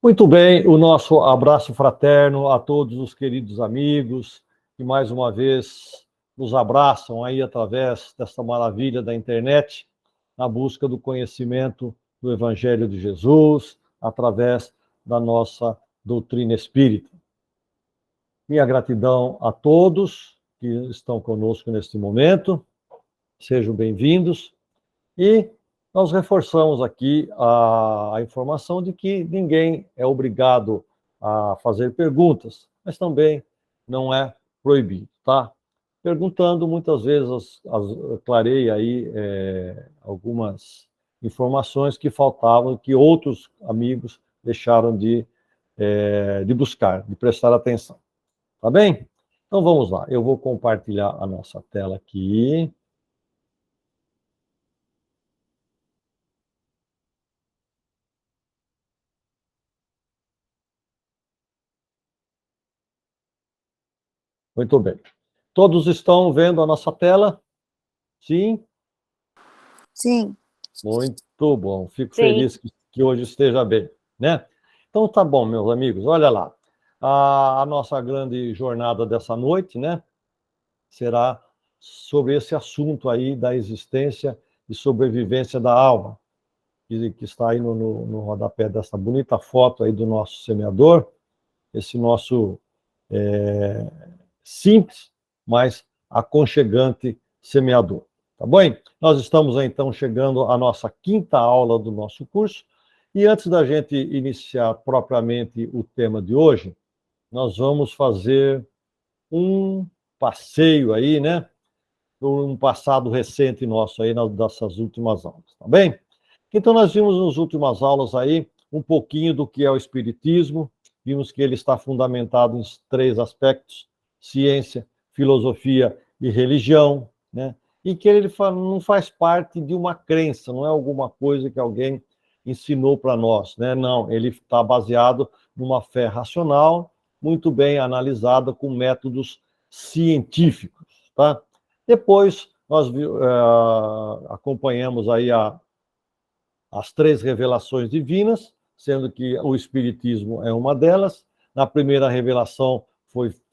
Muito bem, o nosso abraço fraterno a todos os queridos amigos que mais uma vez nos abraçam aí através desta maravilha da internet, na busca do conhecimento do Evangelho de Jesus, através da nossa doutrina espírita. Minha gratidão a todos que estão conosco neste momento, sejam bem-vindos, e nós reforçamos aqui a informação de que ninguém é obrigado a fazer perguntas, mas também não é proibido, tá? Perguntando, muitas vezes, clarei aí algumas informações que faltavam, que outros amigos deixaram de buscar, de prestar atenção. Tá bem? Então vamos lá, eu vou compartilhar a nossa tela aqui. Muito bem. Todos estão vendo a nossa tela? Sim? Sim. Muito bom. Fico Sim. feliz que hoje esteja bem, né? Então tá bom, meus amigos. Olha lá. A nossa grande jornada dessa noite, né? Será sobre esse assunto aí da existência e sobrevivência da alma, que está aí no rodapé dessa bonita foto aí do nosso semeador, esse nosso simples, mas aconchegante semeador. Tá bom? Nós estamos, então, chegando à nossa quinta aula do nosso curso, e antes da gente iniciar propriamente o tema de hoje, nós vamos fazer um passeio aí, né? Um passado recente nosso aí, dessas últimas aulas, tá bem? Então, nós vimos nas últimas aulas aí um pouquinho do que é o Espiritismo, vimos que ele está fundamentado em 3 aspectos: ciência, filosofia e religião, né? E que ele não faz parte de uma crença, não é alguma coisa que alguém ensinou para nós, né? Não, ele está baseado numa fé racional, muito bem analisada com métodos científicos, tá? Depois, nós acompanhamos aí as 3 revelações divinas, sendo que o Espiritismo é uma delas. Na primeira revelação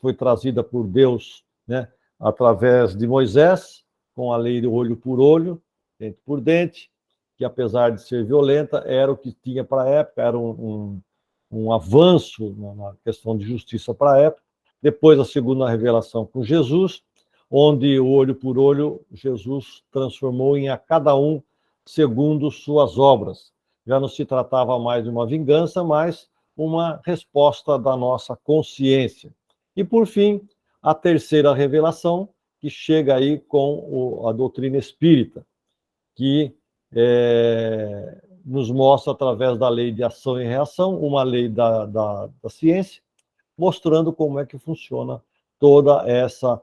foi trazida por Deus, né, através de Moisés, com a lei do olho por olho, dente por dente, que apesar de ser violenta, era o que tinha para a época, era um avanço na questão de justiça para a época. Depois, a segunda revelação com Jesus, onde o olho por olho, Jesus transformou em a cada um segundo suas obras. Já não se tratava mais de uma vingança, mas uma resposta da nossa consciência. E, por fim, a terceira revelação, que chega aí com a doutrina espírita, que nos mostra, através da lei de ação e reação, uma lei da ciência, mostrando como é que funciona toda essa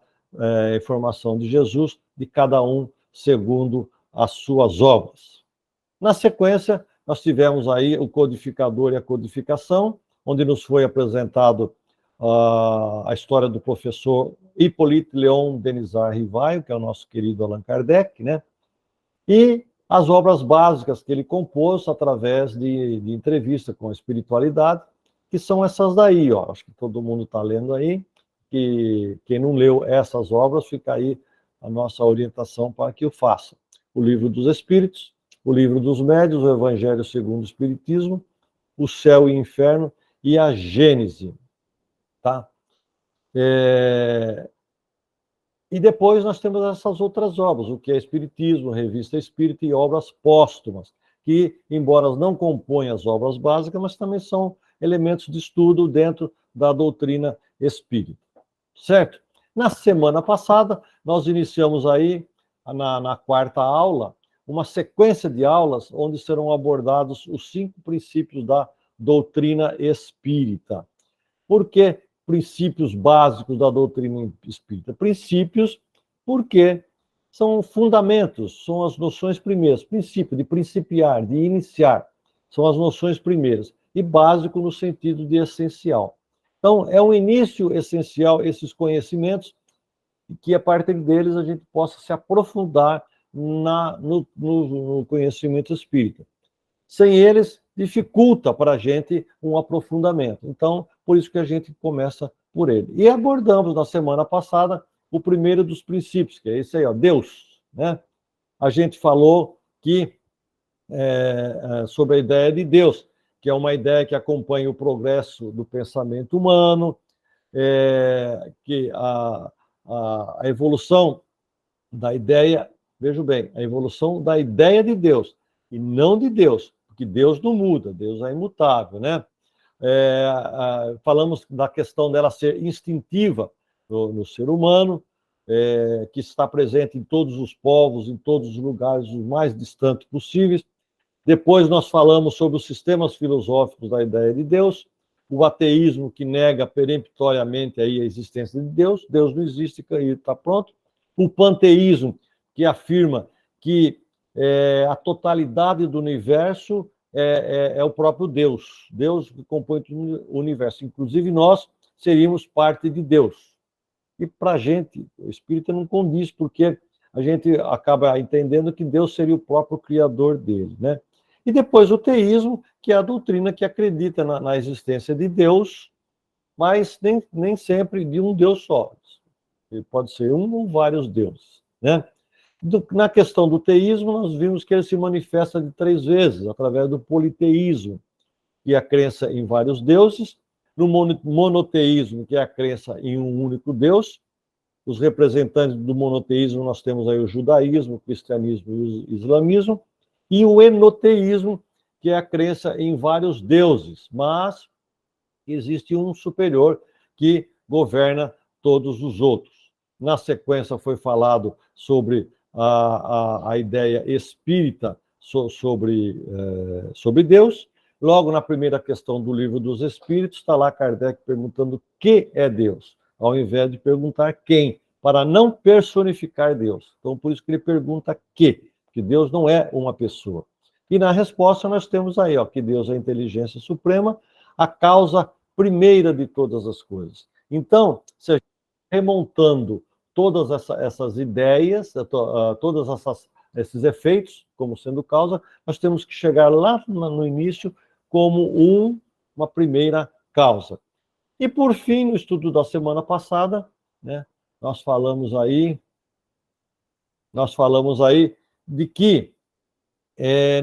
informação de Jesus, de cada um segundo as suas obras. Na sequência, nós tivemos aí o codificador e a codificação, onde nos foi apresentado a história do professor Hippolyte Léon Denisard Rivaio, que é o nosso querido Allan Kardec, né? E as obras básicas que ele compôs através de entrevista com a espiritualidade, que são essas daí, ó. Acho que todo mundo está lendo aí, que quem não leu essas obras, fica aí a nossa orientação para que o faça. O Livro dos Espíritos, o Livro dos Médiuns, o Evangelho segundo o Espiritismo, o Céu e o Inferno e a Gênese, tá? E depois nós temos essas outras obras, o que é Espiritismo, Revista Espírita e obras póstumas, que, embora não compõem as obras básicas, mas também são elementos de estudo dentro da doutrina espírita. Certo? Na semana passada, nós iniciamos aí, na quarta aula, uma sequência de aulas onde serão abordados os 5 princípios da doutrina espírita. Por que princípios básicos da doutrina espírita? Princípios porque são fundamentos, são as noções primeiras. Princípio de principiar, de iniciar, são as noções primeiras. E básico no sentido de essencial. Então, é um início essencial esses conhecimentos, que a partir deles a gente possa se aprofundar no conhecimento espírita. Sem eles, dificulta para a gente um aprofundamento. Então, por isso que a gente começa por ele. E abordamos na semana passada o primeiro dos princípios, que é esse aí, ó, Deus, né? A gente falou que sobre a ideia de Deus, que é uma ideia que acompanha o progresso do pensamento humano, que a evolução da ideia, vejo bem, a evolução da ideia de Deus, e não de Deus, porque Deus não muda, Deus é imutável, né? Falamos da questão dela ser instintiva no ser humano, que está presente em todos os povos, em todos os lugares os mais distantes possíveis. Depois nós falamos sobre os sistemas filosóficos da ideia de Deus, o ateísmo que nega peremptoriamente aí a existência de Deus, Deus não existe e está pronto. O panteísmo, que afirma que a totalidade do universo é o próprio Deus, Deus que compõe o universo, inclusive nós seríamos parte de Deus. E para a gente, o espírita não condiz, porque a gente acaba entendendo que Deus seria o próprio criador dele, né? E depois o teísmo, que é a doutrina que acredita na existência de Deus, mas nem sempre de um Deus só. Ele pode ser um ou vários deuses, né? Na questão do teísmo, nós vimos que ele se manifesta de 3 vezes, através do politeísmo, que é a crença em vários deuses, no monoteísmo, que é a crença em um único Deus. Os representantes do monoteísmo, nós temos aí o judaísmo, o cristianismo e o islamismo, e o enoteísmo, que é a crença em vários deuses, mas existe um superior que governa todos os outros. Na sequência foi falado sobre a ideia espírita sobre Deus. Logo na primeira questão do Livro dos Espíritos, está lá Kardec perguntando o que é Deus, ao invés de perguntar quem, para não personificar Deus. Então, por isso que ele pergunta que Deus não é uma pessoa. E na resposta nós temos aí, ó, que Deus é a inteligência suprema, a causa primeira de todas as coisas. Então, se a gente remontando todas essas ideias, todos esses efeitos, como sendo causa, nós temos que chegar lá no início como uma primeira causa. E, por fim, no estudo da semana passada, né, nós falamos aí de que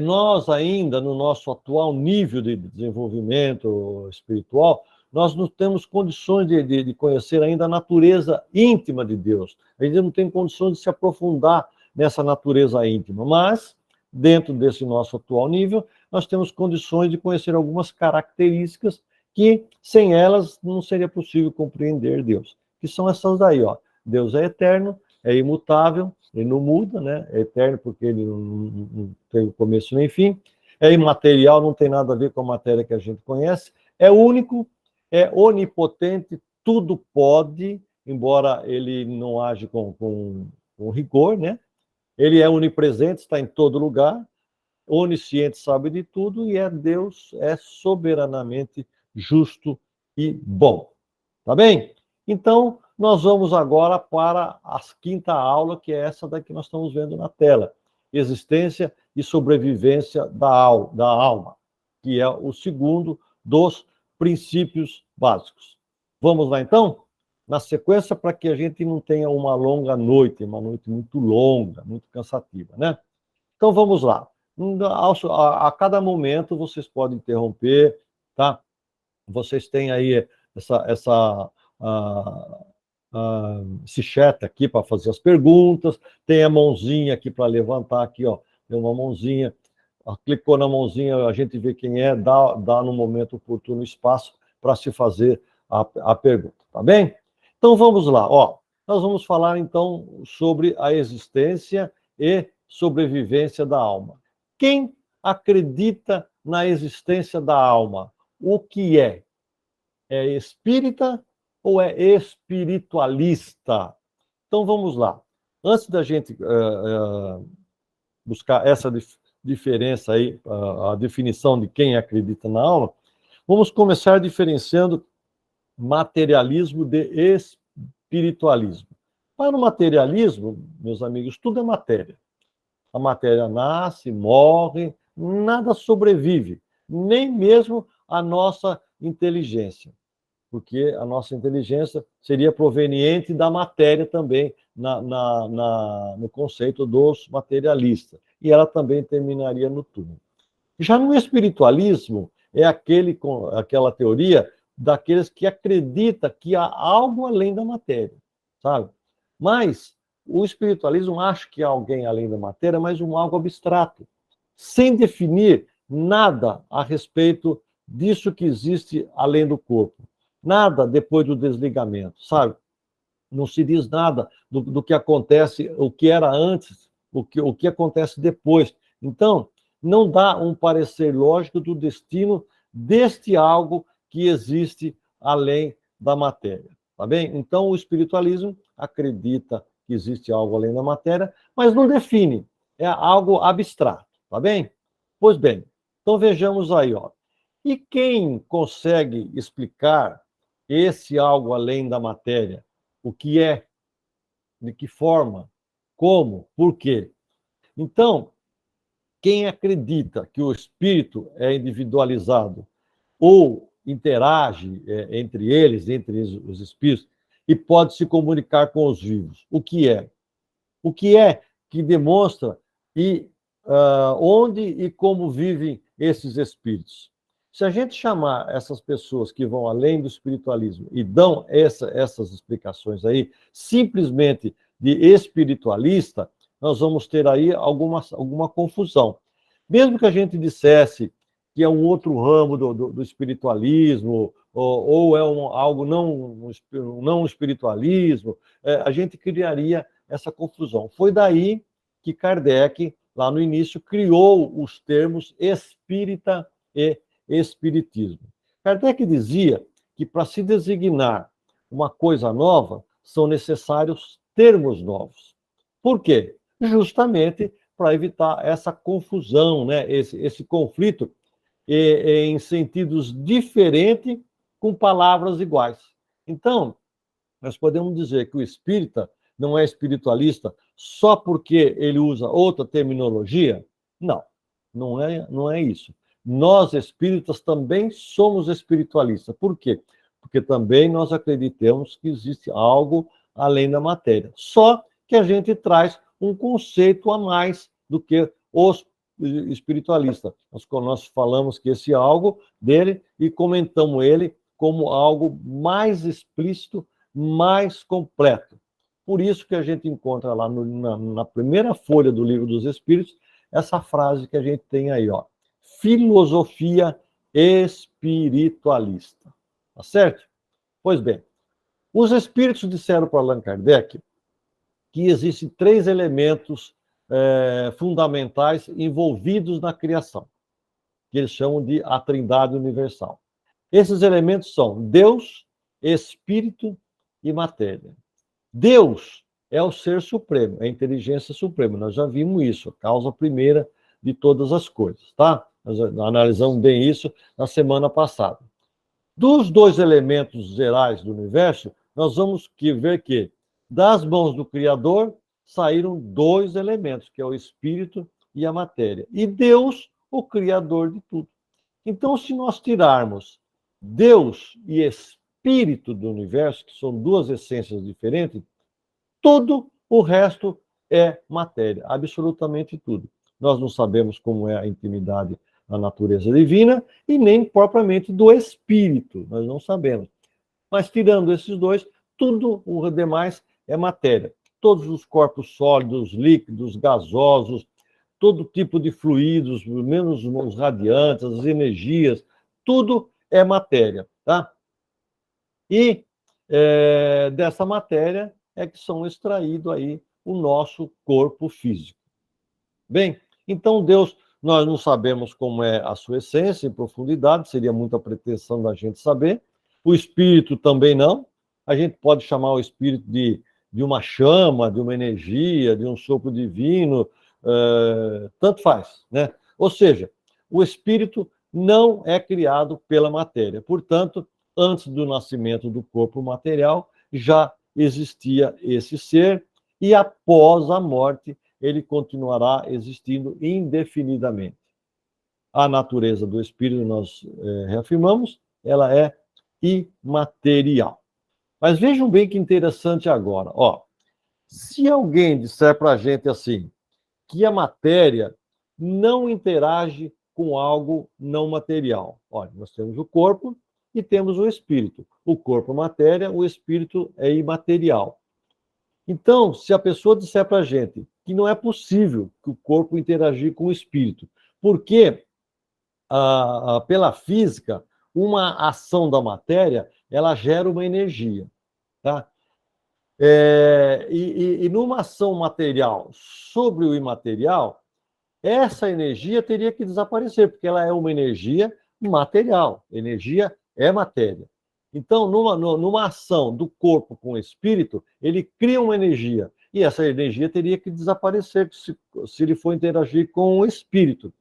nós ainda, no nosso atual nível de desenvolvimento espiritual, nós não temos condições de conhecer ainda a natureza íntima de Deus. A gente não tem condições de se aprofundar nessa natureza íntima, mas, dentro desse nosso atual nível, nós temos condições de conhecer algumas características que, sem elas, não seria possível compreender Deus. Que são essas daí, ó. Deus é eterno, é imutável, ele não muda, né? É eterno porque ele não tem começo nem fim. É imaterial, não tem nada a ver com a matéria que a gente conhece. É único, é onipotente, tudo pode, embora ele não age com rigor, né? Ele é onipresente, está em todo lugar, onisciente, sabe de tudo, e Deus é soberanamente justo e bom. Tá bem? Então, nós vamos agora para a 5ª aula, que é essa daqui que nós estamos vendo na tela. Existência e sobrevivência da alma, que é o segundo dos princípios básicos. Vamos lá, então? Na sequência, para que a gente não tenha uma longa noite, uma noite muito longa, muito cansativa, né? Então, vamos lá. A cada momento, vocês podem interromper, tá? Vocês têm aí esse chat aqui para fazer as perguntas, tem a mãozinha aqui para levantar aqui, ó, tem uma mãozinha, clicou na mãozinha, a gente vê quem é, dá no momento oportuno espaço para se fazer a pergunta, tá bem? Então vamos lá, ó, nós vamos falar então sobre a existência e sobrevivência da alma. Quem acredita na existência da alma? O que é? É espírita ou é espiritualista? Então vamos lá. Antes da gente buscar essa diferença aí, a definição de quem acredita na alma, vamos começar diferenciando materialismo de espiritualismo. Para o materialismo, meus amigos, tudo é matéria. A matéria nasce, morre, nada sobrevive. nem mesmo a nossa inteligência, porque a nossa inteligência seria proveniente da matéria também, no conceito dos materialistas, e ela também terminaria no túmulo. Já no espiritualismo, é aquela teoria daqueles que acreditam que há algo além da matéria, sabe? Mas o espiritualismo acha que há alguém além da matéria, mas algo abstrato, sem definir nada a respeito disso que existe além do corpo. Nada depois do desligamento, sabe? Não se diz nada do que acontece, o que era antes, o que acontece depois. Então, não dá um parecer lógico do destino deste algo que existe além da matéria, tá bem? Então, o espiritualismo acredita que existe algo além da matéria, mas não define, é algo abstrato, tá bem? Pois bem, então vejamos aí, ó. E quem consegue explicar esse algo além da matéria? O que é, de que forma, como, por quê? Então, quem acredita que o espírito é individualizado ou interage entre eles, entre os espíritos, e pode se comunicar com os vivos, o que é? O que é que demonstra e onde e como vivem esses espíritos? Se a gente chamar essas pessoas que vão além do espiritualismo e dão essas explicações aí, simplesmente de espiritualista, nós vamos ter aí alguma confusão. Mesmo que a gente dissesse que é um outro ramo do espiritualismo, ou é algo não espiritualismo, a gente criaria essa confusão. Foi daí que Kardec, lá no início, criou os termos espírita e espiritismo. Kardec dizia que para se designar uma coisa nova, são necessários termos novos. Por quê? Justamente para evitar essa confusão, né? esse conflito em sentidos diferentes com palavras iguais. Então, nós podemos dizer que o espírita não é espiritualista só porque ele usa outra terminologia? Não, não é isso. Nós, espíritas, também somos espiritualistas. Por quê? Porque também nós acreditamos que existe algo além da matéria. Só que a gente traz um conceito a mais do que os espiritualistas. Nós falamos que esse algo dele e comentamos ele como algo mais explícito, mais completo. Por isso que a gente encontra lá na primeira folha do Livro dos Espíritos essa frase que a gente tem aí, ó. Filosofia espiritualista. Tá certo? Pois bem, os espíritos disseram para Allan Kardec que existem 3 elementos fundamentais envolvidos na criação, que eles chamam de a Trindade Universal. Esses elementos são Deus, Espírito e matéria. Deus é o ser supremo, é a inteligência suprema. Nós já vimos isso, a causa primeira de todas as coisas, tá? Nós analisamos bem isso na semana passada. Dos 2 elementos gerais do universo, nós vamos ver que das mãos do Criador saíram 2 elementos, que é o Espírito e a matéria. E Deus, o Criador de tudo. Então, se nós tirarmos Deus e Espírito do universo, que são 2 essências diferentes, tudo o resto é matéria, absolutamente tudo. Nós não sabemos como é a intimidade da natureza divina e nem propriamente do espírito, nós não sabemos. Mas tirando esses 2, tudo o demais é matéria. Todos os corpos sólidos, líquidos, gasosos, todo tipo de fluidos, menos os radiantes, as energias, tudo é matéria, tá? E dessa matéria é que são extraídos aí o nosso corpo físico. Bem, então Deus, nós não sabemos como é a sua essência em profundidade, seria muita pretensão da gente saber. O espírito também não. A gente pode chamar o espírito de uma chama, de uma energia, de um sopro divino, tanto faz, né? Ou seja, o espírito não é criado pela matéria. Portanto, antes do nascimento do corpo material, já existia esse ser, e após a morte, ele continuará existindo indefinidamente. a natureza do espírito, nós reafirmamos, ela é imaterial. Mas vejam bem que interessante agora. Ó, se alguém disser para a gente assim, que a matéria não interage com algo não material. Olha, nós temos o corpo e temos o espírito. O corpo é matéria, o espírito é imaterial. Então, se a pessoa disser para a gente que não é possível que o corpo interagir com o espírito, porque pela física, uma ação da matéria, ela gera uma energia, tá? E numa ação material sobre o imaterial, essa energia teria que desaparecer, porque ela é uma energia material. Energia é matéria. Então, numa ação do corpo com o espírito, ele cria uma energia. E essa energia teria que desaparecer se ele for interagir com o espírito,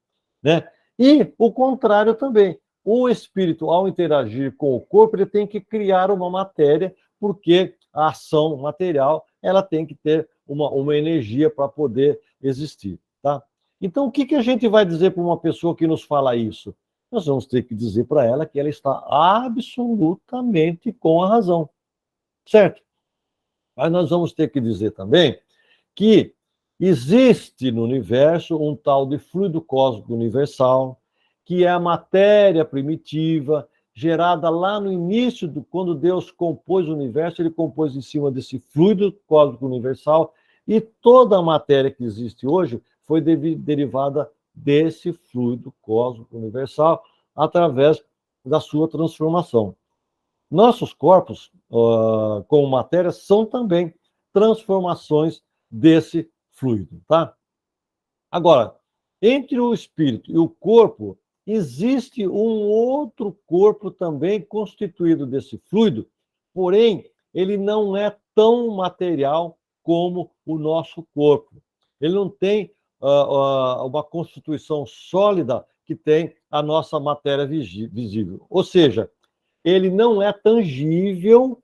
né? E o contrário também. O espírito, ao interagir com o corpo, ele tem que criar uma matéria, porque a ação material ela tem que ter uma energia para poder existir, tá? Então, o que a gente vai dizer para uma pessoa que nos fala isso? Nós vamos ter que dizer para ela que ela está absolutamente com a razão, certo? Mas nós vamos ter que dizer também que existe no universo um tal de fluido cósmico universal, que é a matéria primitiva, gerada lá no início, quando Deus compôs o universo, ele compôs em cima desse fluido cósmico universal, e toda a matéria que existe hoje foi derivada desse fluido cósmico universal através da sua transformação. Nossos corpos, como matéria, são também transformações desse fluido, tá? Agora, entre o espírito e o corpo, existe um outro corpo também constituído desse fluido, porém, ele não é tão material como o nosso corpo. Ele não tem uma constituição sólida que tem a nossa matéria visível. Ou seja, ele não é tangível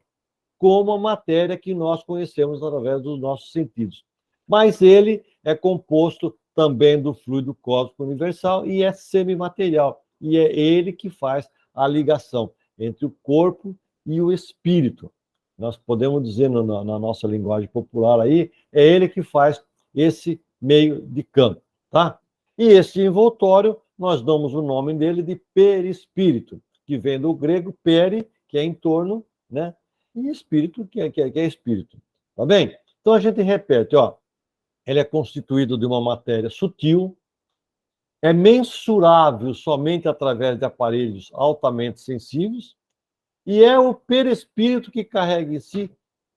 como a matéria que nós conhecemos através dos nossos sentidos. Mas ele é composto também do fluido cósmico universal e é semimaterial. E é ele que faz a ligação entre o corpo e o espírito. Nós podemos dizer na nossa linguagem popular aí, é ele que faz esse meio de campo, tá? E esse envoltório, nós damos o nome dele de perispírito, que vem do grego peri, que é em torno, né? E espírito, que é espírito. Tá bem? Então a gente repete, ó. Ele é constituído de uma matéria sutil, é mensurável somente através de aparelhos altamente sensíveis, e é o perispírito que carrega em si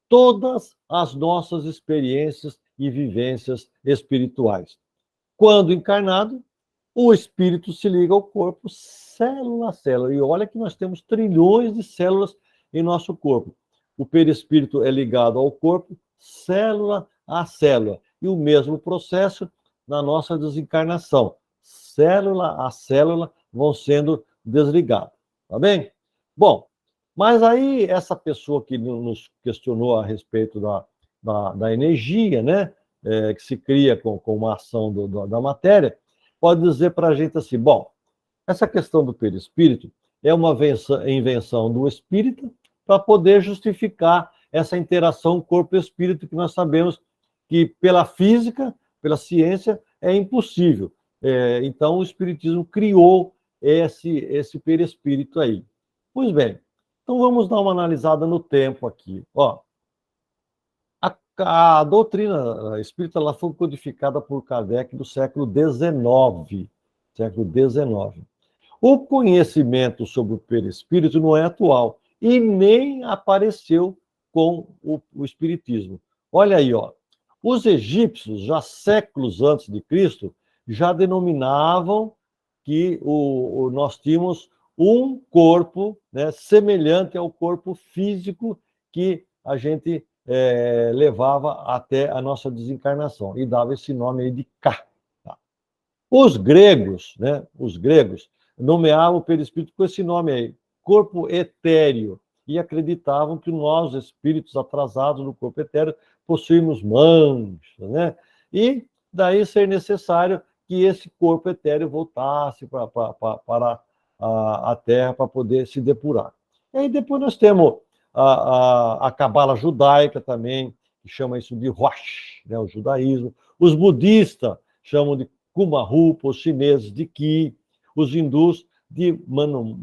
todas as nossas experiências e vivências espirituais. Quando encarnado, o espírito se liga ao corpo, célula a célula. E olha que nós temos trilhões de células em nosso corpo. O perispírito é ligado ao corpo, célula a célula. E o mesmo processo na nossa desencarnação. Célula a célula vão sendo desligadas. Tá bem? Bom, mas aí essa pessoa que nos questionou a respeito da energia, né? Que se cria com uma ação da matéria, pode dizer para a gente assim, bom, essa questão do perispírito é uma invenção do espírito para poder justificar essa interação corpo-espírito que nós sabemos que pela física, pela ciência, é impossível. Então o espiritismo criou esse perispírito aí. Pois bem, então vamos dar uma analisada no tempo aqui. Ó, a doutrina espírita ela foi codificada por Kardec no século XIX. Século XIX. O conhecimento sobre o perispírito não é atual e nem apareceu com o espiritismo. Olha aí, ó. Os egípcios, já séculos antes de Cristo, já denominavam que nós tínhamos um corpo, né, semelhante ao corpo físico que a gente levava até a nossa desencarnação, e dava esse nome aí de Ka. Tá? Os gregos nomeavam o perispírito com esse nome aí, corpo etéreo, e acreditavam que nós, espíritos atrasados no corpo etéreo, possuímos manchas, né? E daí ser necessário que esse corpo etéreo voltasse para a Terra para poder se depurar. E aí depois nós temos a cabala judaica também, que chama isso de Rosh, né, o judaísmo. Os budistas chamam de Kumarupa, os chineses de Ki, os hindus de Mano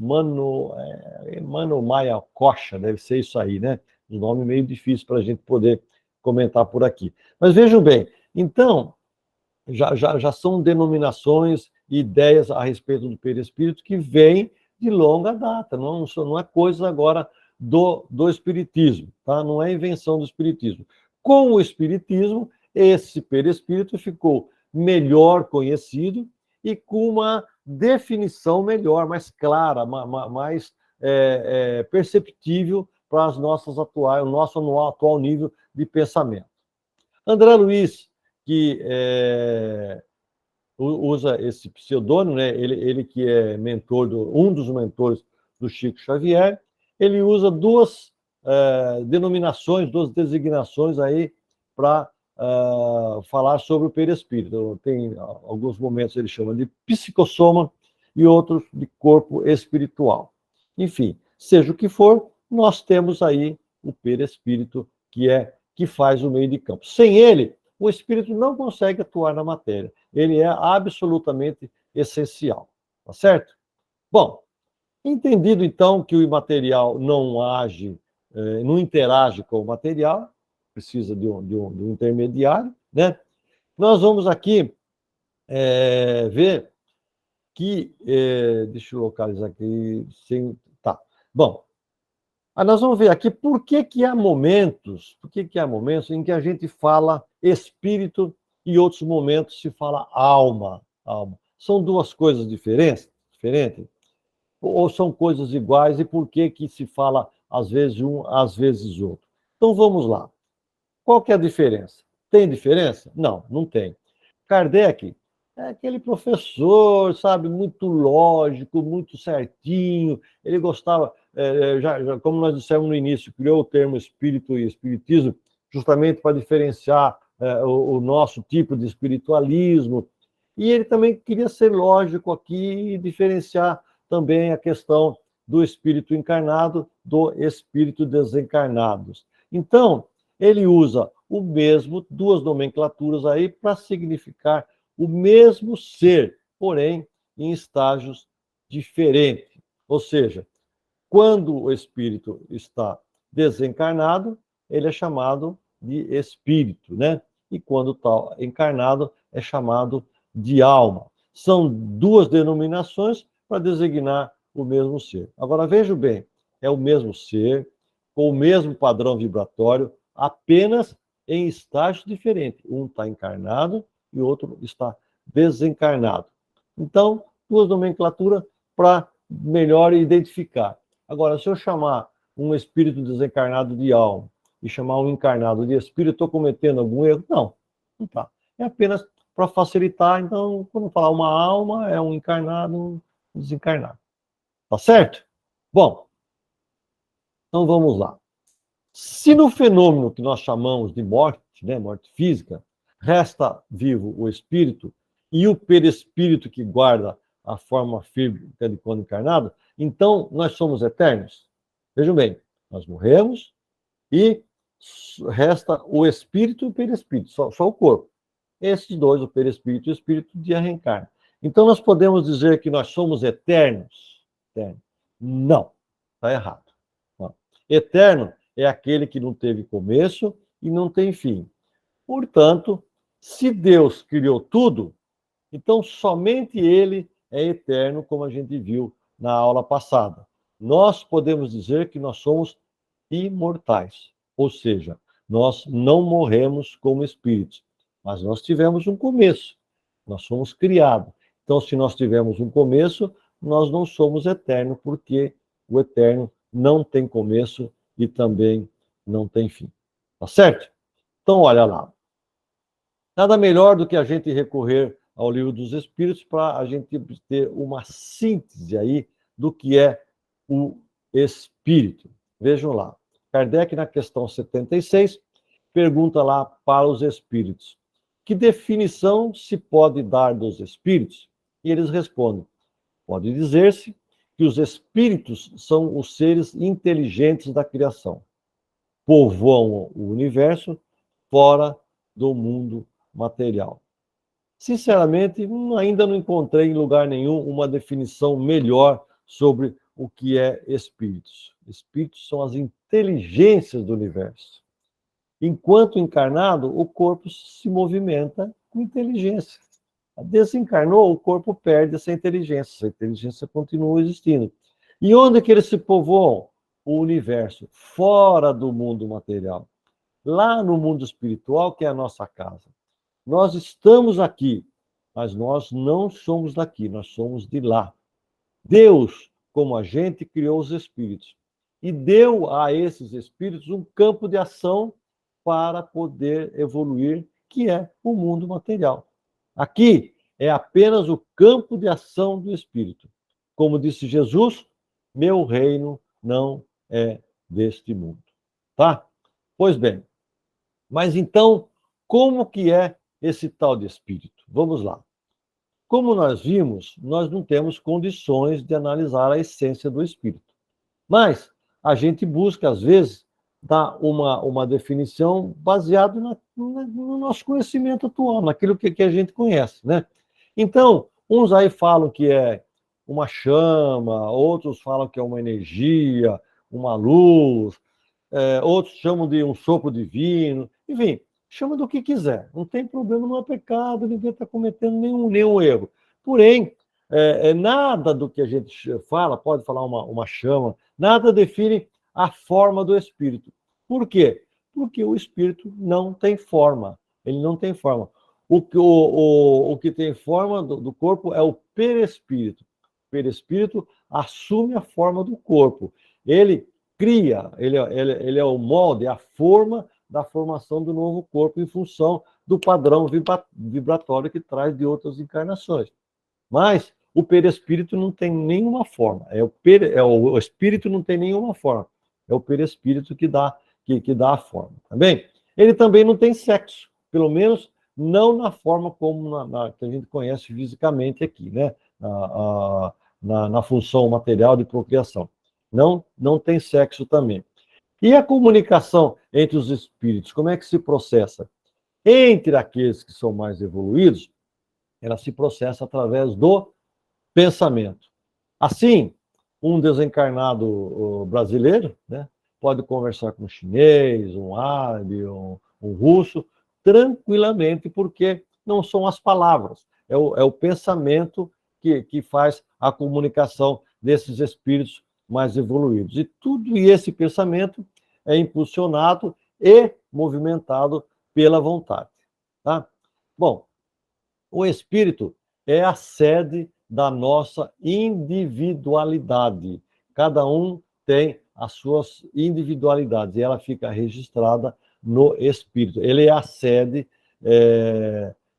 Maya Kosha, deve ser isso aí, né? Um nome meio difícil para a gente poder comentar por aqui. Mas vejam bem, então, já são denominações e ideias a respeito do perispírito que vêm de longa data, não é coisa agora do Espiritismo, tá? Não é invenção do Espiritismo. Com o Espiritismo, esse perispírito ficou melhor conhecido e com uma definição melhor, mais clara, mais perceptível para as nossas atuais, o nosso atual nível de pensamento. André Luiz, que usa esse pseudônimo, né? Ele que é um dos mentores do Chico Xavier, ele usa duas denominações, duas designações aí para falar sobre o perispírito. Tem alguns momentos ele chama de psicossoma e outros de corpo espiritual. Enfim, seja o que for, nós temos aí o perispírito que faz o meio de campo. Sem ele, o espírito não consegue atuar na matéria. Ele é absolutamente essencial. Tá certo? Bom, entendido então que o imaterial não age, não interage com o material, precisa de um intermediário, né? Nós vamos aqui ver que, deixa eu localizar aqui, tá, bom, nós vamos ver aqui por que há momentos em que a gente fala espírito e outros momentos se fala alma. São duas coisas diferentes? Ou são coisas iguais e por que se fala às vezes um, às vezes outro? Então vamos lá. Qual que é a diferença? Tem diferença? Não, não tem. Kardec é aquele professor, sabe, muito lógico, muito certinho. Ele gostava, como nós dissemos no início, criou o termo espírito e espiritismo justamente para diferenciar o nosso tipo de espiritualismo. E ele também queria ser lógico aqui e diferenciar também a questão do espírito encarnado do espírito desencarnado. Então, ele usa duas nomenclaturas aí para significar o mesmo ser, porém em estágios diferentes. Ou seja, quando o espírito está desencarnado, ele é chamado de espírito, né? E quando está encarnado, é chamado de alma. São duas denominações para designar o mesmo ser. Agora, veja bem, é o mesmo ser, com o mesmo padrão vibratório, apenas em estágios diferentes. Um está encarnado e o outro está desencarnado. Então, duas nomenclaturas para melhor identificar. Agora, se eu chamar um espírito desencarnado de alma e chamar um encarnado de espírito, estou cometendo algum erro? Não, não está. É apenas para facilitar. Então, quando falar uma alma, é um encarnado, um desencarnado. Tá certo? Bom, então vamos lá. Se no fenômeno que nós chamamos de morte, né, morte física, resta vivo o espírito e o perispírito que guarda a forma física de quando encarnado, então nós somos eternos. Vejam bem, nós morremos e resta o espírito e o perispírito, só o corpo. Esses dois, o perispírito e o espírito, de reencarna. Então nós podemos dizer que nós somos eternos? Não, está errado. Não. Eterno é aquele que não teve começo e não tem fim. Portanto, se Deus criou tudo, então somente Ele é eterno, como a gente viu na aula passada. Nós podemos dizer que nós somos imortais, ou seja, nós não morremos como espíritos, mas nós tivemos um começo, nós somos criados. Então, se nós tivemos um começo, nós não somos eternos, porque o eterno não tem começo e também não tem fim. Tá certo? Então, olha lá. Nada melhor do que a gente recorrer ao Livro dos Espíritos para a gente ter uma síntese aí do que é o espírito. Vejam lá. Kardec, na questão 76, pergunta lá para os espíritos: que definição se pode dar dos espíritos? E eles respondem: pode dizer-se que os espíritos são os seres inteligentes da criação, povoam o universo fora do mundo material. Sinceramente, ainda não encontrei em lugar nenhum uma definição melhor sobre o que é espíritos. Espíritos são as inteligências do universo. Enquanto encarnado, o corpo se movimenta com inteligência. Desencarnou, o corpo perde essa inteligência continua existindo. E onde que eles se povoam? O universo, fora do mundo material. Lá no mundo espiritual, que é a nossa casa. Nós estamos aqui, mas nós não somos daqui, nós somos de lá. Deus, como agente, criou os espíritos e deu a esses espíritos um campo de ação para poder evoluir, que é o mundo material. Aqui é apenas o campo de ação do espírito. Como disse Jesus, meu reino não é deste mundo. Tá? Pois bem, mas então, como que é esse tal de espírito? Vamos lá. Como nós vimos, nós não temos condições de analisar a essência do espírito. Mas a gente busca, às vezes, dar uma definição baseada no nosso conhecimento atual, naquilo que a gente conhece, né? Então, uns aí falam que é uma chama, outros falam que é uma energia, uma luz, outros chamam de um sopro divino, enfim, chama do que quiser, não tem problema, não é pecado, ninguém está cometendo nenhum erro. Porém, nada do que a gente fala, pode falar uma chama, nada define a forma do espírito. Por quê? Porque o espírito não tem forma, ele não tem forma. O que tem forma do corpo é o perispírito. O perispírito assume a forma do corpo. Ele cria, ele é o molde, a forma da formação do novo corpo em função do padrão vibratório que traz de outras encarnações. Mas o perispírito não tem nenhuma forma. O espírito não tem nenhuma forma. É o perispírito que dá a forma. Tá bem? Ele também não tem sexo, pelo menos não na forma como que a gente conhece fisicamente aqui, né? Na função material de procriação. Não tem sexo também. E a comunicação entre os espíritos, como é que se processa? Entre aqueles que são mais evoluídos, ela se processa através do pensamento. Assim, um desencarnado brasileiro, né, pode conversar com um chinês, um árabe, um russo, tranquilamente, porque não são as palavras, é o pensamento que faz a comunicação desses espíritos mais evoluídos. E esse pensamento é impulsionado e movimentado pela vontade. Tá? Bom, o espírito é a sede da nossa individualidade. Cada um tem as suas individualidades e ela fica registrada no espírito. Ele é a sede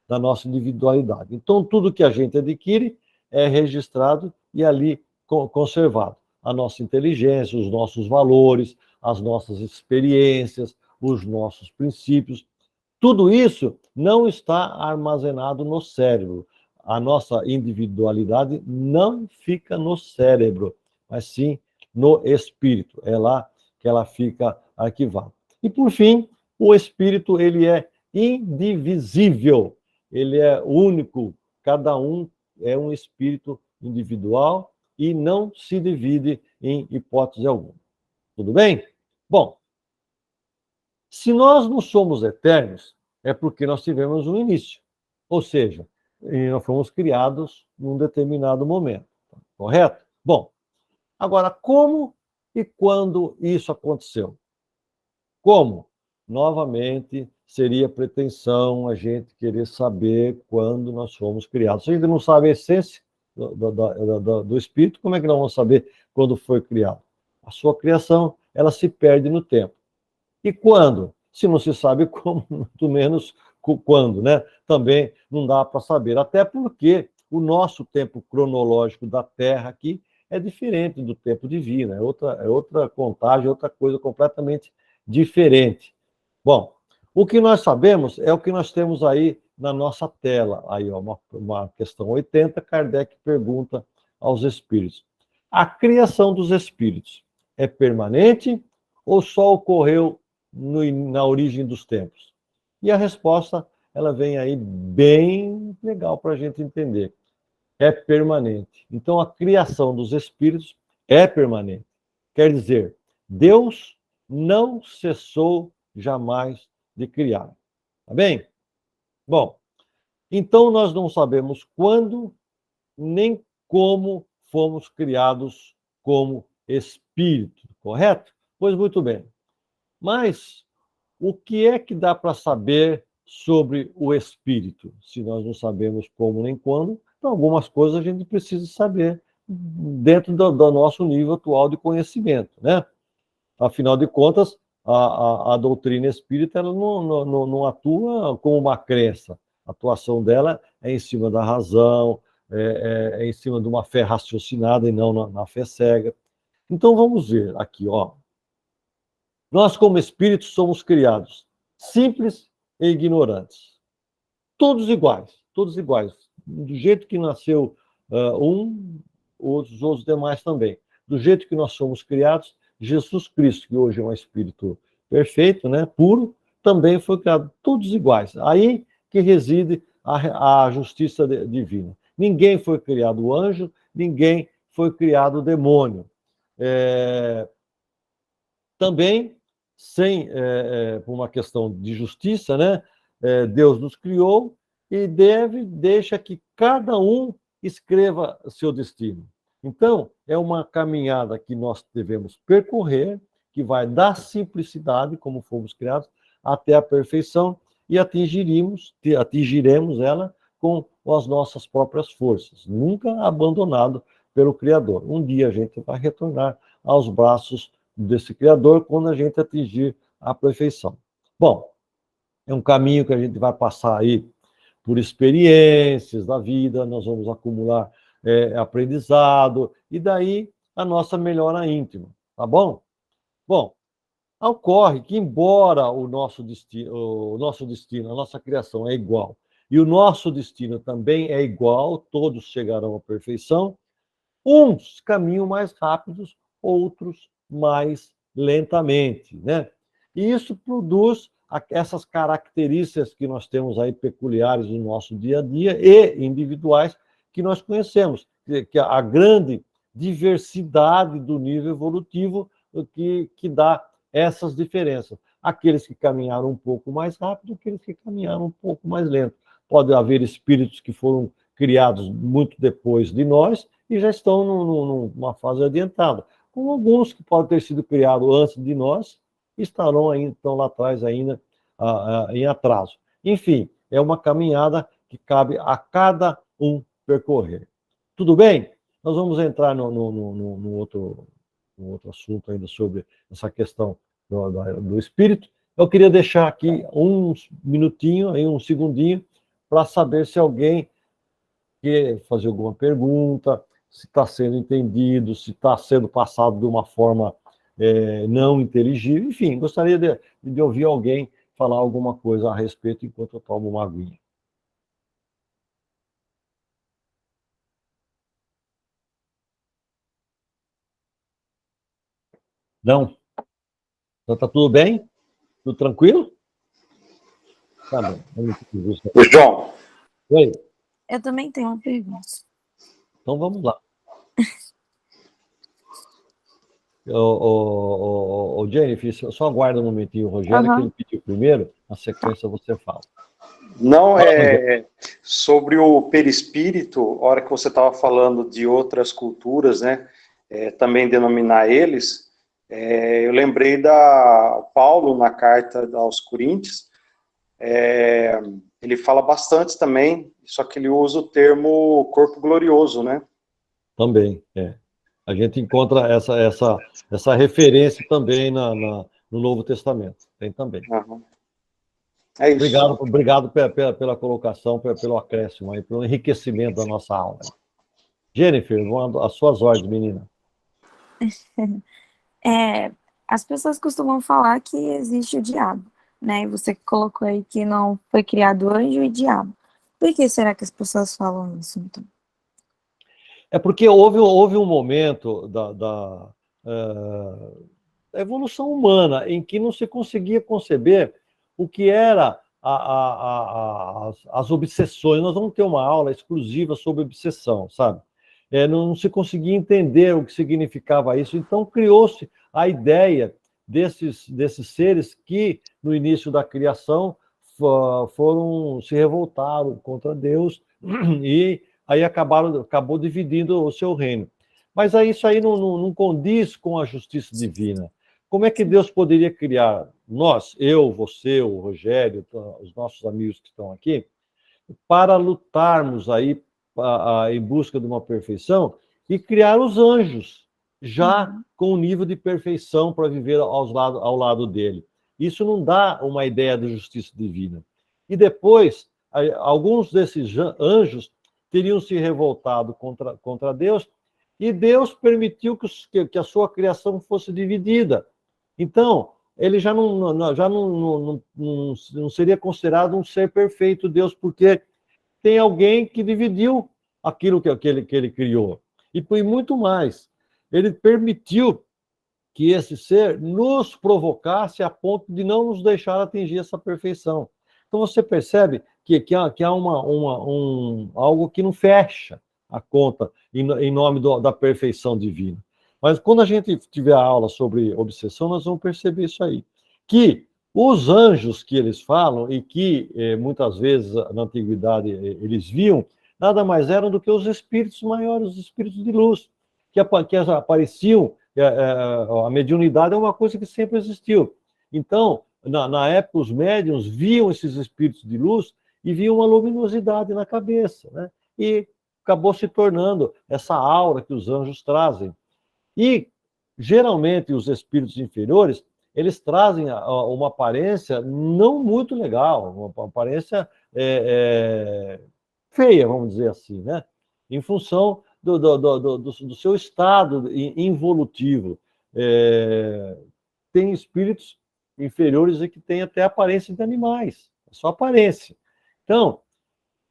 da nossa individualidade. Então, tudo que a gente adquire é registrado e ali conservado. A nossa inteligência, os nossos valores, as nossas experiências, os nossos princípios. Tudo isso não está armazenado no cérebro. A nossa individualidade não fica no cérebro, mas sim no espírito. É lá que ela fica arquivada. E, por fim, o espírito ele é indivisível. Ele é único. Cada um é um espírito individual e não se divide em hipótese alguma. Tudo bem? Bom, se nós não somos eternos, é porque nós tivemos um início. Ou seja, nós fomos criados num determinado momento. Correto? Bom, agora, como e quando isso aconteceu? Como? Novamente, seria pretensão a gente querer saber quando nós fomos criados. Se a gente não sabe a essência do espírito, como é que nós vamos saber quando foi criado? A sua criação, ela se perde no tempo. E quando? Se não se sabe como, muito menos quando, né? Também não dá para saber. Até porque o nosso tempo cronológico da Terra aqui é diferente do tempo divino, é outra contagem, outra coisa completamente diferente. Bom, o que nós sabemos é o que nós temos aí na nossa tela. Aí, ó, uma questão 80, Kardec pergunta aos espíritos: a criação dos espíritos é permanente ou só ocorreu na origem dos tempos? E a resposta, ela vem aí bem legal para a gente entender. É permanente. Então, a criação dos espíritos é permanente. Quer dizer, Deus não cessou jamais de criar. Tá bem? Bom, então nós não sabemos quando nem como fomos criados como espírito, correto? Pois muito bem. Mas o que é que dá para saber sobre o espírito? Se nós não sabemos como nem quando, então algumas coisas a gente precisa saber dentro do nosso nível atual de conhecimento, né? Afinal de contas, a doutrina espírita ela não atua como uma crença. A atuação dela é em cima da razão, é em cima de uma fé raciocinada e não na fé cega. Então vamos ver aqui, ó. Nós, como espíritos, somos criados simples e ignorantes. Todos iguais, todos iguais. Do jeito que nasceu os outros demais também. Do jeito que nós somos criados, Jesus Cristo, que hoje é um espírito perfeito, né, puro, também foi criado, todos iguais. Aí que reside a justiça divina. Ninguém foi criado anjo, ninguém foi criado demônio. Também, por uma questão de justiça, né, Deus nos criou e deixa que cada um escreva seu destino. Então, é uma caminhada que nós devemos percorrer, que vai da simplicidade, como fomos criados, até a perfeição, e atingiremos ela com as nossas próprias forças, nunca abandonado pelo Criador. Um dia a gente vai retornar aos braços desse Criador quando a gente atingir a perfeição. Bom, é um caminho que a gente vai passar aí por experiências da vida, nós vamos acumular aprendizado, e daí a nossa melhora íntima, tá bom? Bom, ocorre que, embora o nosso destino, a nossa criação é igual, e o nosso destino também é igual, todos chegarão à perfeição, uns caminham mais rápidos, outros mais lentamente, né? E isso produz essas características que nós temos aí peculiares no nosso dia a dia e individuais que nós conhecemos, que a grande diversidade do nível evolutivo que dá essas diferenças. Aqueles que caminharam um pouco mais rápido, aqueles que caminharam um pouco mais lento. Pode haver espíritos que foram criados muito depois de nós e já estão numa fase adiantada. Como alguns que podem ter sido criados antes de nós, estão lá atrás ainda em atraso. Enfim, é uma caminhada que cabe a cada um percorrer. Tudo bem? Nós vamos entrar no outro assunto ainda sobre essa questão do espírito. Eu queria deixar aqui um minutinho, um segundinho, para saber se alguém quer fazer alguma pergunta, se está sendo entendido, se está sendo passado de uma forma não inteligível. Enfim, gostaria de ouvir alguém falar alguma coisa a respeito enquanto eu tomo uma aguinha. Não? Então está tudo bem? Tudo tranquilo? Tá bom. Oi, João. Oi. Eu também tenho uma pergunta. Então vamos lá. Ô, Jennifer, só aguarda um momentinho o Rogério, que ele pediu primeiro, na sequência você fala. Não, sobre o perispírito, a hora que você estava falando de outras culturas, né, também denominar eles, eu lembrei da Paulo, na carta aos Coríntios, ele fala bastante também, só que ele usa o termo corpo glorioso, né? Também, A gente encontra essa referência também no Novo Testamento. Tem também. Uhum. É isso. Obrigado pela colocação, pelo acréscimo, aí, pelo enriquecimento da nossa aula. Jennifer, as suas ordens, menina. As pessoas costumam falar que existe o diabo, né? Você colocou aí que não foi criado anjo e diabo. Por que será que as pessoas falam isso, então? É porque houve um momento evolução humana em que não se conseguia conceber o que era as obsessões. Nós vamos ter uma aula exclusiva sobre obsessão, sabe? Não se conseguia entender o que significava isso, então criou-se a ideia desses seres que, no início da criação, se revoltaram contra Deus e aí acabou dividindo o seu reino. Mas aí, isso aí não condiz com a justiça divina. Como é que Deus poderia criar nós, eu, você, o Rogério, os nossos amigos que estão aqui, para lutarmos aí em busca de uma perfeição e criar os anjos, já com um nível de perfeição para viver ao lado dele? Isso não dá uma ideia de justiça divina. E depois, alguns desses anjos teriam se revoltado contra Deus, e Deus permitiu que a sua criação fosse dividida. Então, ele já não seria considerado um ser perfeito, Deus, porque tem alguém que dividiu aquilo que ele criou. E muito mais, ele permitiu que esse ser nos provocasse a ponto de não nos deixar atingir essa perfeição. Então você percebe que há algo que não fecha a conta em nome da perfeição divina. Mas quando a gente tiver a aula sobre obsessão, nós vamos perceber isso aí. Que os anjos que eles falam, e que muitas vezes na antiguidade eles viam, nada mais eram do que os espíritos maiores, os espíritos de luz, que apareciam. A mediunidade é uma coisa que sempre existiu. Então, na época, os médiuns viam esses espíritos de luz e viam uma luminosidade na cabeça, né? E acabou se tornando essa aura que os anjos trazem. E, geralmente, os espíritos inferiores, eles trazem uma aparência não muito legal, uma aparência feia, vamos dizer assim, né? Em função do seu estado involutivo. Tem espíritos inferiores que têm até aparência de animais, só aparência. Então,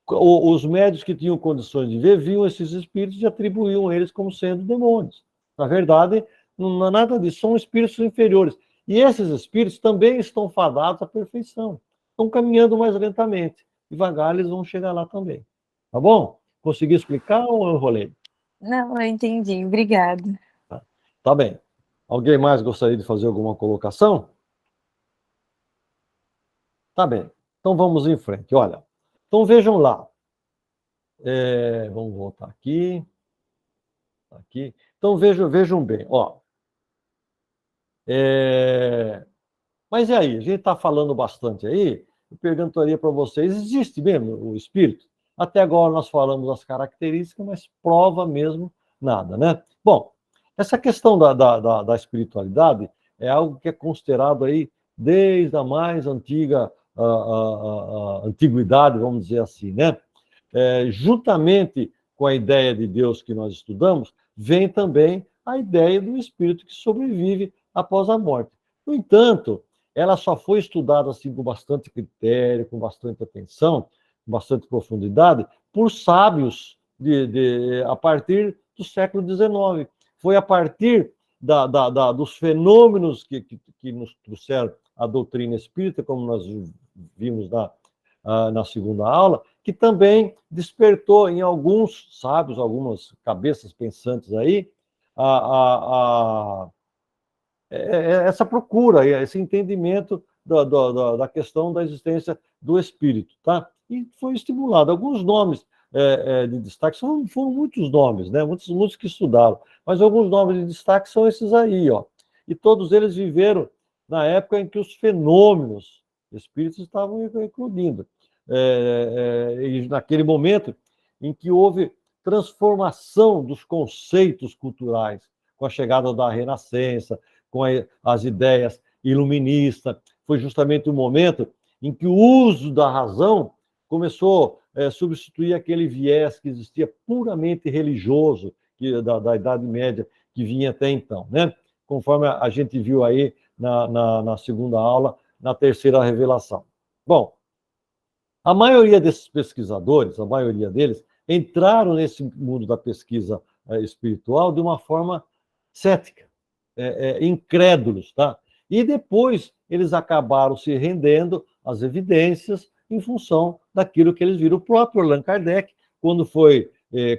os médios que tinham condições de ver viam esses espíritos e atribuíam eles como sendo demônios. Na verdade, não é nada disso, são espíritos inferiores. E esses espíritos também estão fadados à perfeição. Estão caminhando mais lentamente. Devagar eles vão chegar lá também. Tá bom? Consegui explicar ou eu enrolei? Não, eu entendi. Obrigada. Tá bem. Alguém mais gostaria de fazer alguma colocação? Tá bem. Então vamos em frente. Olha, então vejam lá. Vamos voltar aqui. Aqui. Então vejam bem. Ó. Mas e aí? A gente está falando bastante aí. Eu perguntaria para vocês: existe mesmo o espírito? Até agora nós falamos as características, mas prova mesmo nada, né? Bom, essa questão da espiritualidade é algo que é considerado aí desde a mais antiga antiguidade, vamos dizer assim, né? Juntamente com a ideia de Deus que nós estudamos, vem também a ideia do espírito que sobrevive após a morte. No entanto, ela só foi estudada assim com bastante critério, com bastante atenção, com bastante profundidade, por sábios a partir do século XIX. Foi a partir dos fenômenos que nos trouxeram a doutrina espírita, como nós vimos na segunda aula, que também despertou em alguns sábios, algumas cabeças pensantes aí, essa procura, esse entendimento da questão da existência do espírito, tá? E foi estimulado. Alguns nomes de destaque, foram muitos nomes, né? Muitos que estudaram, mas alguns nomes de destaque são esses aí, ó. E todos eles viveram na época em que os fenômenos espíritos estavam eclodindo. E naquele momento em que houve transformação dos conceitos culturais, com a chegada da Renascença, com as ideias iluministas, foi justamente o momento em que o uso da razão começou a substituir aquele viés que existia puramente religioso da Idade Média, que vinha até então, né? Conforme a gente viu aí na segunda aula, na terceira revelação. Bom, A maioria desses pesquisadores, a maioria deles, entraram nesse mundo da pesquisa espiritual de uma forma cética, incrédulos, tá? E depois eles acabaram se rendendo às evidências em função daquilo que eles viram. O próprio Allan Kardec, quando foi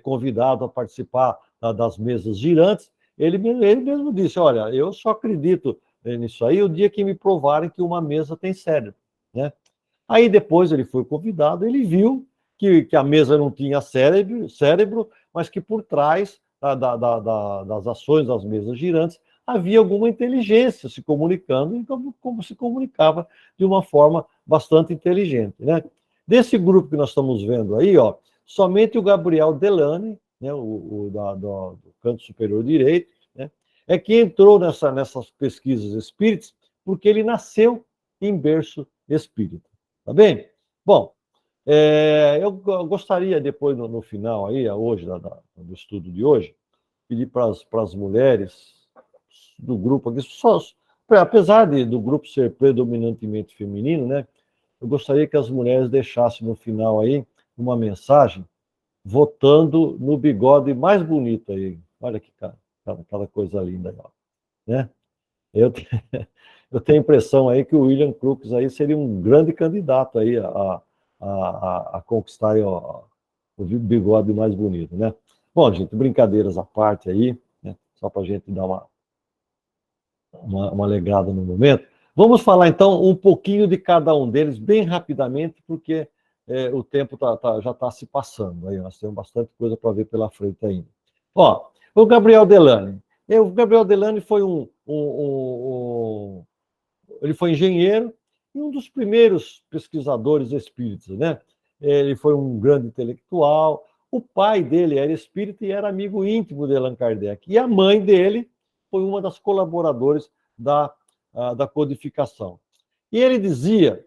convidado a participar das mesas girantes, ele mesmo disse, olha, eu só acredito nisso aí o dia que me provarem que uma mesa tem cérebro, né? Aí depois ele foi convidado, ele viu que a mesa não tinha cérebro, mas que por trás das ações das mesas girantes havia alguma inteligência se comunicando, e como se comunicava de uma forma bastante inteligente, né? Desse grupo que nós estamos vendo aí, ó, somente o Gabriel Delany, né, do canto superior direito, né, é que entrou nessas pesquisas espíritas, porque ele nasceu em berço espírita. Tá bem? Bom, eu gostaria depois, no final aí, hoje, do estudo de hoje, pedir para as mulheres do grupo aqui, apesar do grupo ser predominantemente feminino, né, eu gostaria que as mulheres deixassem no final aí uma mensagem votando no bigode mais bonito aí. Olha que cada coisa linda aí, ó, né? Eu, eu tenho a impressão aí que o William Crookes aí seria um grande candidato aí a conquistar aí, ó, o bigode mais bonito, né? Bom, gente, brincadeiras à parte aí, né? Só para a gente dar uma alegrada no momento. Vamos falar, então, um pouquinho de cada um deles, bem rapidamente, porque o tempo já está se passando. Aí nós temos bastante coisa para ver pela frente ainda. Ó, o Gabriel Delany. O Gabriel Delany foi ele foi engenheiro e um dos primeiros pesquisadores espíritas, né? Ele foi um grande intelectual. O pai dele era espírita e era amigo íntimo de Allan Kardec. E a mãe dele foi uma das colaboradoras da codificação. E ele dizia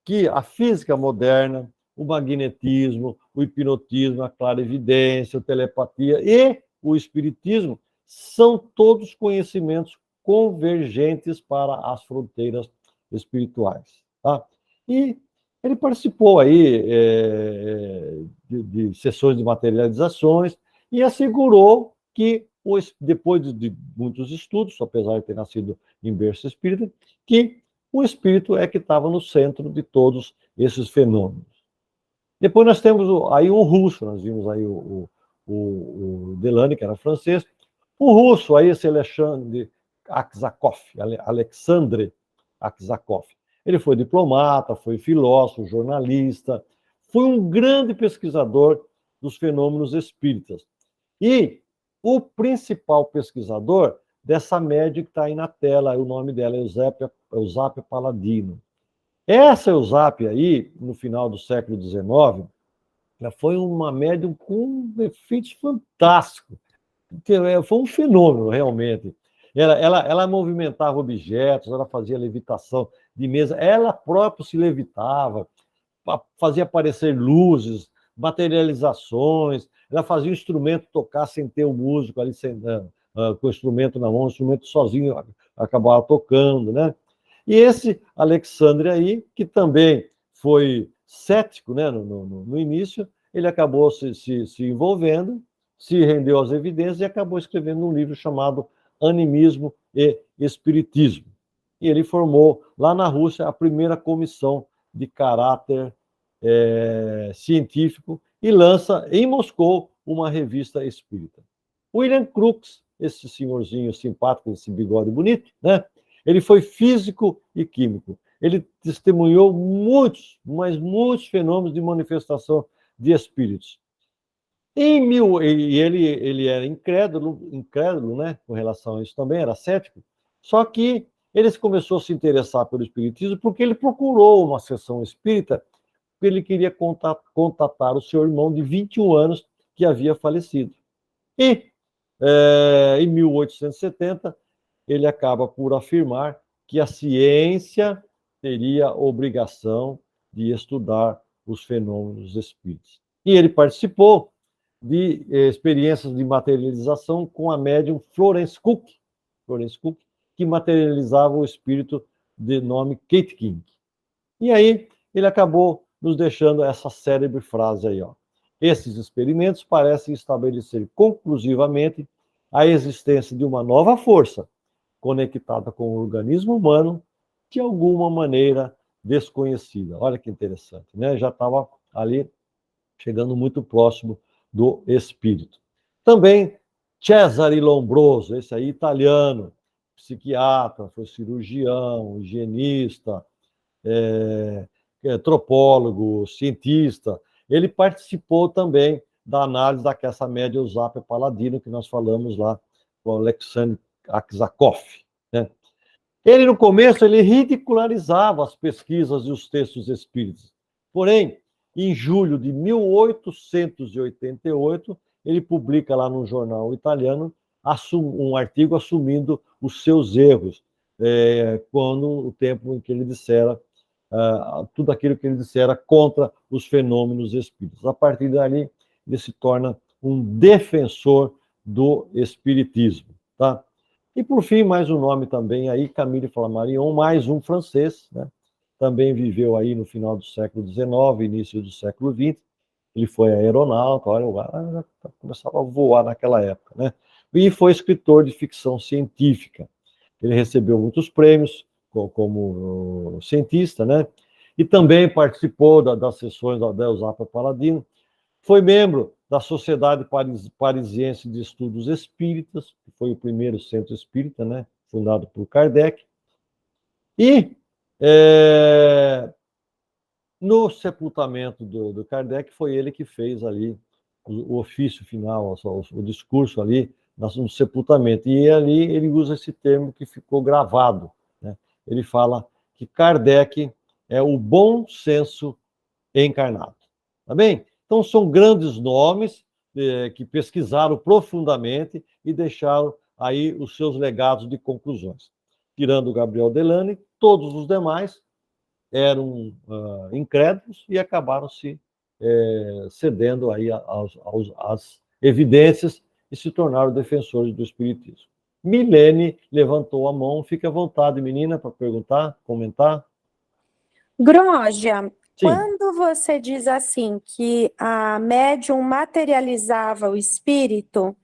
que a física moderna, o magnetismo, o hipnotismo, a clarividência, a telepatia e o espiritismo são todos conhecimentos convergentes para as fronteiras espirituais. Tá? E ele participou aí de sessões de materializações e assegurou que, depois de muitos estudos, apesar de ter nascido em berço espírita, que o espírito é que estava no centro de todos esses fenômenos. Depois nós temos aí um russo, nós vimos aí o Delany, que era francês, o russo aí, esse Alexandre Aksakov. Ele foi diplomata, foi filósofo, jornalista, foi um grande pesquisador dos fenômenos espíritas. E o principal pesquisador dessa médium que está aí na tela, o nome dela é Eusápia Paladino. Essa Eusápia aí, no final do século XIX, ela foi uma médium com efeitos fantásticos. Foi um fenômeno, realmente. Ela movimentava objetos, ela fazia levitação de mesa, ela própria se levitava, fazia aparecer luzes, materializações, ela fazia o instrumento tocar sem ter o músico ali com o instrumento na mão, o instrumento sozinho acabava tocando, né? E esse Alexandre aí, que também foi cético, né, no início, ele acabou se envolvendo, se rendeu às evidências e acabou escrevendo um livro chamado Animismo e Espiritismo. E ele formou, lá na Rússia, a primeira comissão de caráter científico e lança em Moscou uma revista espírita. William Crookes, esse senhorzinho simpático, esse bigode bonito, né? Ele foi físico e químico. Ele testemunhou muitos fenômenos de manifestação de espíritos. E ele era incrédulo, né, com relação a isso também, era cético, só que ele começou a se interessar pelo espiritismo porque ele procurou uma sessão espírita, porque ele queria contatar o seu irmão de 21 anos que havia falecido. E, em 1870, ele acaba por afirmar que a ciência teria a obrigação de estudar os fenômenos espíritas. E ele participou de experiências de materialização com a médium Florence Cook, que materializava o espírito de nome Kate King. E aí ele acabou nos deixando essa célebre frase aí, ó. Esses experimentos parecem estabelecer conclusivamente a existência de uma nova força conectada com o organismo humano de alguma maneira desconhecida. Olha que interessante, né? Já estava ali chegando muito próximo do espírito. Também Cesare Lombroso, esse aí italiano, psiquiatra, foi cirurgião, higienista, antropólogo, cientista. Ele participou também da análise dessa média Usápia Paladino, que nós falamos lá com o Alexandre Aksakov, né? Ele, no começo, ele ridicularizava as pesquisas e os textos espíritas. Porém, em julho de 1888, ele publica lá num jornal italiano um artigo assumindo os seus erros, quando o tempo em que ele dissera tudo aquilo que ele dissera contra os fenômenos espíritas. A partir dali, ele se torna um defensor do espiritismo, tá? E, por fim, mais um nome também aí, Camille Flammarion, mais um francês, né? Também viveu aí no final do século XIX, início do século XX. Ele foi aeronauta, olha, o cara começava a voar naquela época, né? E foi escritor de ficção científica. Ele recebeu muitos prêmios como cientista, né? E também participou das sessões da Eusapia Paladino. Foi membro da Sociedade Parisiense de Estudos Espíritas, que foi o primeiro centro espírita, né? Fundado por Kardec. E no sepultamento do Kardec, foi ele que fez ali o ofício final, o discurso ali no sepultamento. E ali ele usa esse termo que ficou gravado, né? Ele fala que Kardec é o bom senso encarnado. Tá bem? Então, são grandes nomes que pesquisaram profundamente e deixaram aí os seus legados de conclusões. Tirando o Gabriel Delany, todos os demais eram incrédulos e acabaram se cedendo aí às evidências e se tornaram defensores do espiritismo. Milene levantou a mão, fique à vontade, menina, para perguntar, comentar. Groja, Sim. quando você diz assim que a médium materializava o espírito,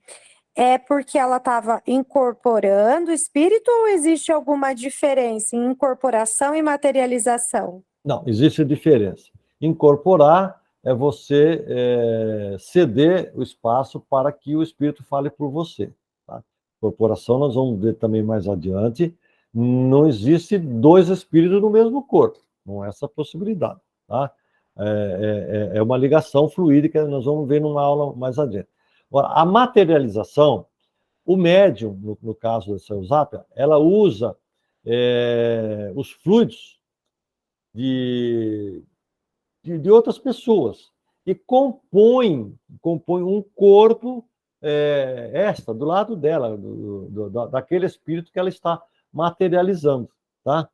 é porque ela estava incorporando o espírito ou existe alguma diferença em incorporação e materialização? Não, existe diferença. Incorporar é você ceder o espaço para que o espírito fale por você. Tá? Incorporação, nós vamos ver também mais adiante, não existe dois espíritos no mesmo corpo. Não é essa possibilidade, tá? É uma ligação fluídica, nós vamos ver numa aula mais adiante. Agora, a materialização, o médium, no caso dessa Eusapia, ela usa os fluidos de outras pessoas e compõe um corpo do lado dela, daquele espírito que ela está materializando, tá?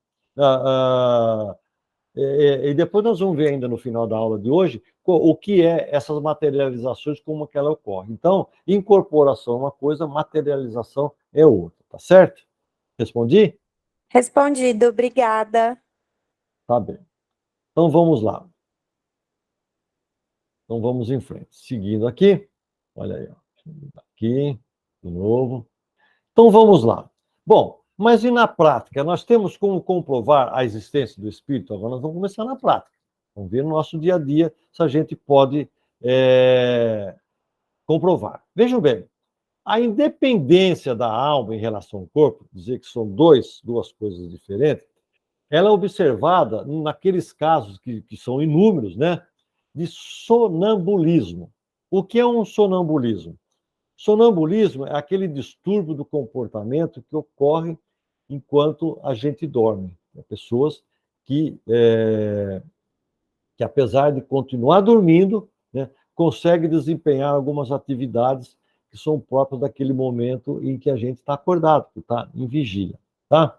E depois nós vamos ver ainda no final da aula de hoje o que é essas materializações, como que ela ocorre. Então, incorporação é uma coisa, materialização é outra, tá certo? Respondi? Respondido, obrigada. Tá bem. Então, vamos lá. Então, vamos em frente. Seguindo aqui, olha aí, ó. Aqui, de novo. Então, vamos lá. Bom, mas e na prática? Nós temos como comprovar a existência do espírito? Agora nós vamos começar na prática. Vamos ver no nosso dia a dia se a gente pode comprovar. Vejam bem, a independência da alma em relação ao corpo, dizer que são duas coisas diferentes, ela é observada naqueles casos que são inúmeros, né, de sonambulismo. O que é um sonambulismo? Sonambulismo é aquele distúrbio do comportamento que ocorre enquanto a gente dorme. Pessoas que apesar de continuar dormindo, né, conseguem desempenhar algumas atividades que são próprias daquele momento em que a gente está acordado, que está em vigília. Tá?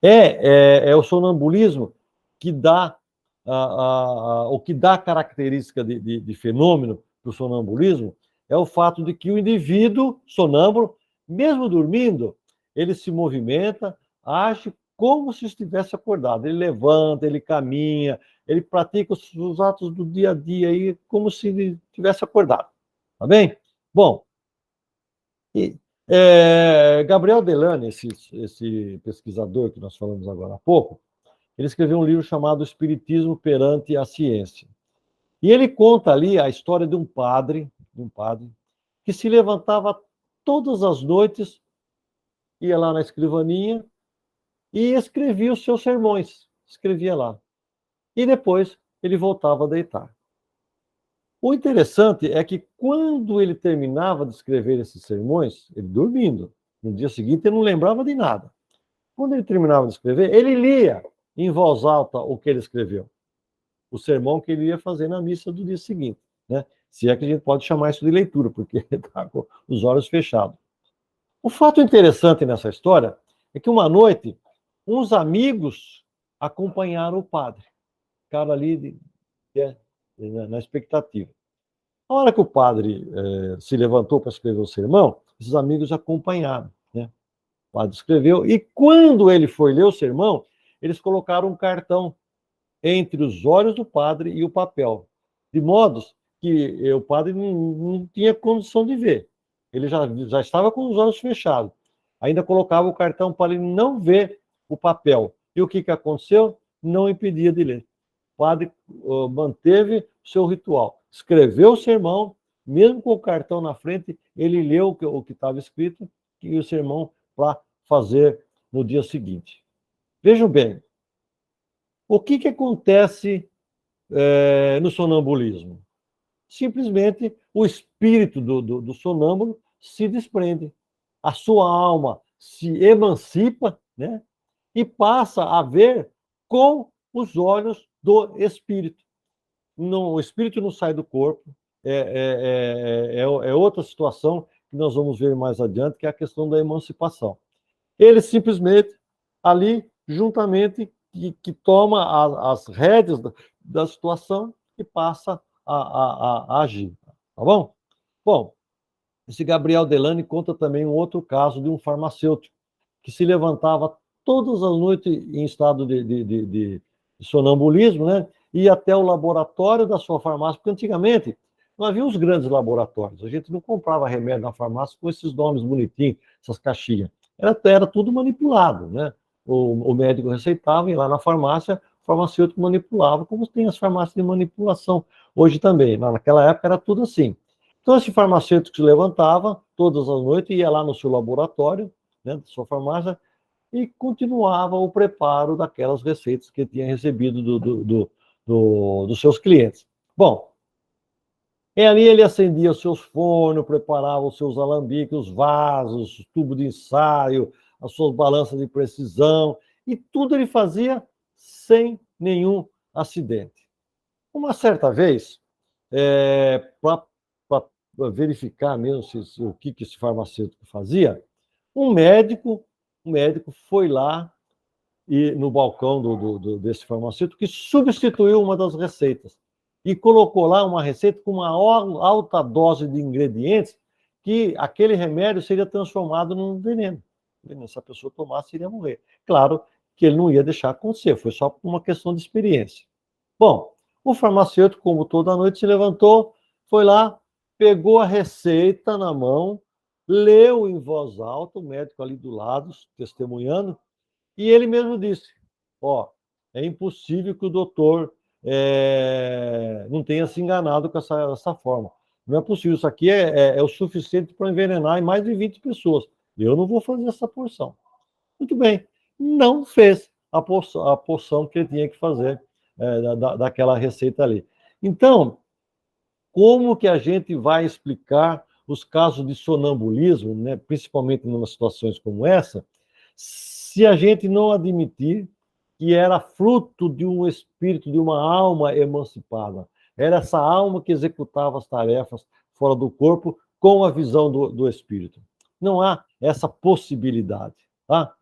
É o sonambulismo que dá o que dá a característica de fenômeno do sonambulismo é o fato de que o indivíduo sonâmbulo, mesmo dormindo, ele se movimenta, age como se estivesse acordado. Ele levanta, ele caminha, ele pratica os atos do dia a dia aí como se ele tivesse acordado. Tá bem? Bom, Gabriel Delane, esse pesquisador que nós falamos agora há pouco, ele escreveu um livro chamado Espiritismo perante a Ciência. E ele conta ali a história de um padre que se levantava todas as noites, ia lá na escrivaninha e escrevia os seus sermões, escrevia lá. E depois ele voltava a deitar. O interessante é que quando ele terminava de escrever esses sermões, ele dormindo, no dia seguinte ele não lembrava de nada. Quando ele terminava de escrever, ele lia em voz alta o que ele escreveu. O sermão que ele ia fazer na missa do dia seguinte, né? Se é que a gente pode chamar isso de leitura, porque ele está com os olhos fechados. O fato interessante nessa história é que uma noite, uns amigos acompanharam o padre, ficaram ali na expectativa. A hora que o padre se levantou para escrever o sermão, esses amigos acompanharam, né? O padre escreveu, e quando ele foi ler o sermão, eles colocaram um cartão entre os olhos do padre e o papel, de modo que o padre não tinha condição de ver. Ele já estava com os olhos fechados. Ainda colocava o cartão para ele não ver o papel. E o que aconteceu? Não impedia de ler. O padre manteve o seu ritual. Escreveu o sermão, mesmo com o cartão na frente, ele leu o que estava escrito e o sermão para fazer no dia seguinte. Vejam bem, o que acontece no sonambulismo? Simplesmente o espírito do sonâmbulo se desprende. A sua alma se emancipa, né? E passa a ver com os olhos do espírito. Não, o espírito não sai do corpo. É outra situação que nós vamos ver mais adiante, que é a questão da emancipação. Ele simplesmente, ali, juntamente, que toma as rédeas da situação e passa a agir. Tá bom? Bom, esse Gabriel Delane conta também um outro caso de um farmacêutico que se levantava todas as noites em estado de sonambulismo, né? Ia até o laboratório da sua farmácia, porque antigamente não havia os grandes laboratórios. A gente não comprava remédio na farmácia com esses nomes bonitinhos, essas caixinhas. Era tudo manipulado, né? O médico receitava, ia lá na farmácia, o farmacêutico manipulava, como tem as farmácias de manipulação hoje também. Naquela época era tudo assim. Então, esse farmacêutico se levantava todas as noites, ia lá no seu laboratório, né, da sua farmácia, e continuava o preparo daquelas receitas que tinha recebido dos seus clientes. Bom, e ali ele acendia os seus fornos, preparava os seus alambiques, os vasos, os tubos de ensaio, as suas balanças de precisão, e tudo ele fazia sem nenhum acidente. Uma certa vez, para verificar mesmo o que esse farmacêutico fazia, um médico foi lá e no balcão desse farmacêutico que substituiu uma das receitas e colocou lá uma receita com uma alta dose de ingredientes que aquele remédio seria transformado num veneno. Se a pessoa tomasse, iria morrer. Claro que ele não ia deixar acontecer, foi só por uma questão de experiência. Bom, o farmacêutico, como toda noite, se levantou, foi lá, pegou a receita na mão, leu em voz alta, o médico ali do lado, testemunhando, e ele mesmo disse, é impossível que o doutor não tenha se enganado com essa forma. Não é possível, isso aqui é o suficiente para envenenar mais de 20 pessoas. Eu não vou fazer essa porção. Muito bem, não fez a porção que ele tinha que fazer daquela receita ali. Então, como que a gente vai explicar os casos de sonambulismo, né, principalmente em situações como essa, se a gente não admitir que era fruto de um espírito, de uma alma emancipada? Era essa alma que executava as tarefas fora do corpo com a visão do espírito. Não há essa possibilidade, tá?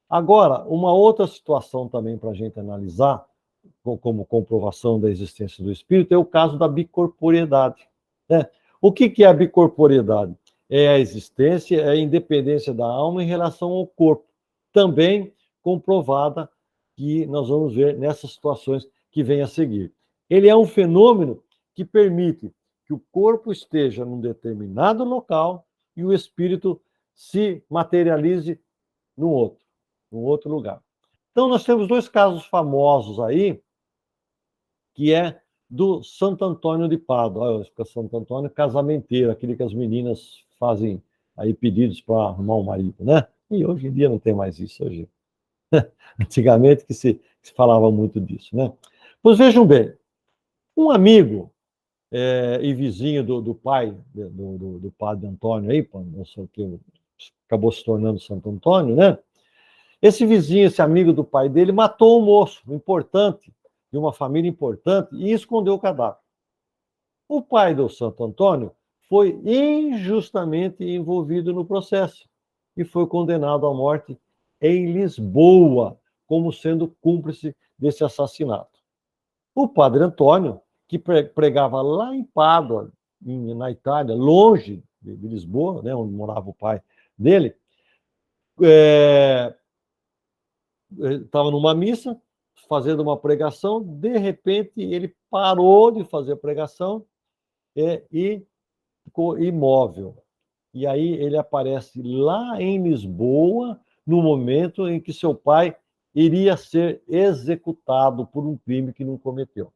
Agora, uma outra situação também para a gente analisar, como comprovação da existência do espírito, é o caso da bicorporiedade, né? O que é a bicorporiedade? É a existência, é a independência da alma em relação ao corpo, também comprovada, que nós vamos ver nessas situações que vem a seguir. Ele é um fenômeno que permite que o corpo esteja num determinado local e o espírito se materialize num outro lugar. Então, nós temos dois casos famosos aí, que é do Santo Antônio de Pádua. Santo Antônio casamenteiro, aquele que as meninas fazem aí pedidos para arrumar um marido, né? E hoje em dia não tem mais isso. Hoje. Antigamente que se falava muito disso, né? Pois vejam bem, um amigo e vizinho do pai, do padre Antônio aí, não sei o que, acabou se tornando Santo Antônio, né? Esse vizinho, esse amigo do pai dele, matou um moço importante, de uma família importante, e escondeu o cadáver. O pai do Santo Antônio foi injustamente envolvido no processo e foi condenado à morte em Lisboa, como sendo cúmplice desse assassinato. O padre Antônio, que pregava lá em Pádua, na Itália, longe de Lisboa, né, onde morava o pai dele, estava numa missa, fazendo uma pregação, de repente ele parou de fazer a pregação e ficou imóvel. E aí ele aparece lá em Lisboa, no momento em que seu pai iria ser executado por um crime que não cometeu.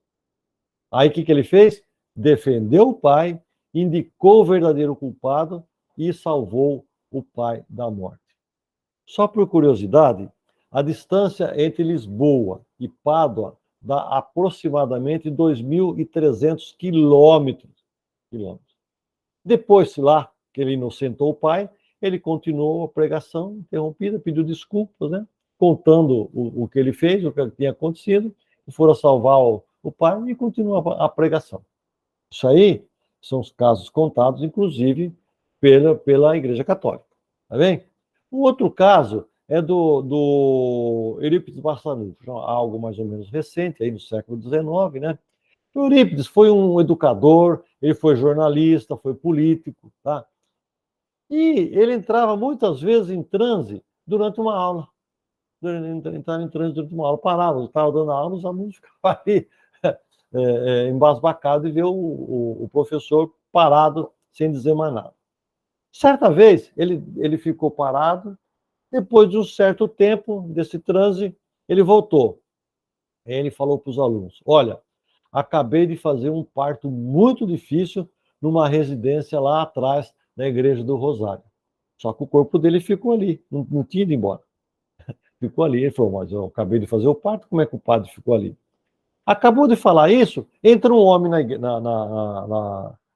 Aí o que ele fez? Defendeu o pai, indicou o verdadeiro culpado e salvou o pai da morte. Só por curiosidade, a distância entre Lisboa e Pádua dá aproximadamente 2.300 quilômetros. Depois, lá, que ele inocentou o pai, ele continuou a pregação interrompida, pediu desculpas, né? Contando o que ele fez, o que tinha acontecido, e foram salvar o pai e continua a pregação. Isso aí são os casos contados, inclusive, pela Igreja Católica. Tá bem? O outro caso é do Eurípides Barçanufo, algo mais ou menos recente, aí no século XIX, né? O Eurípides foi um educador, ele foi jornalista, foi político, tá? E ele entrava muitas vezes em transe durante uma aula. Entrava em transe durante uma aula, parava, estava dando aula, os alunos ficavam ali embasbacados e ver o professor parado, sem dizer mais nada. Certa vez, ele ficou parado, depois de um certo tempo desse transe, ele voltou. Aí ele falou para os alunos: olha, acabei de fazer um parto muito difícil numa residência lá atrás da Igreja do Rosário. Só que o corpo dele ficou ali, não tinha ido embora. Ficou ali. Ele falou: mas eu acabei de fazer o parto, como é que o padre ficou ali? Acabou de falar isso, entra um homem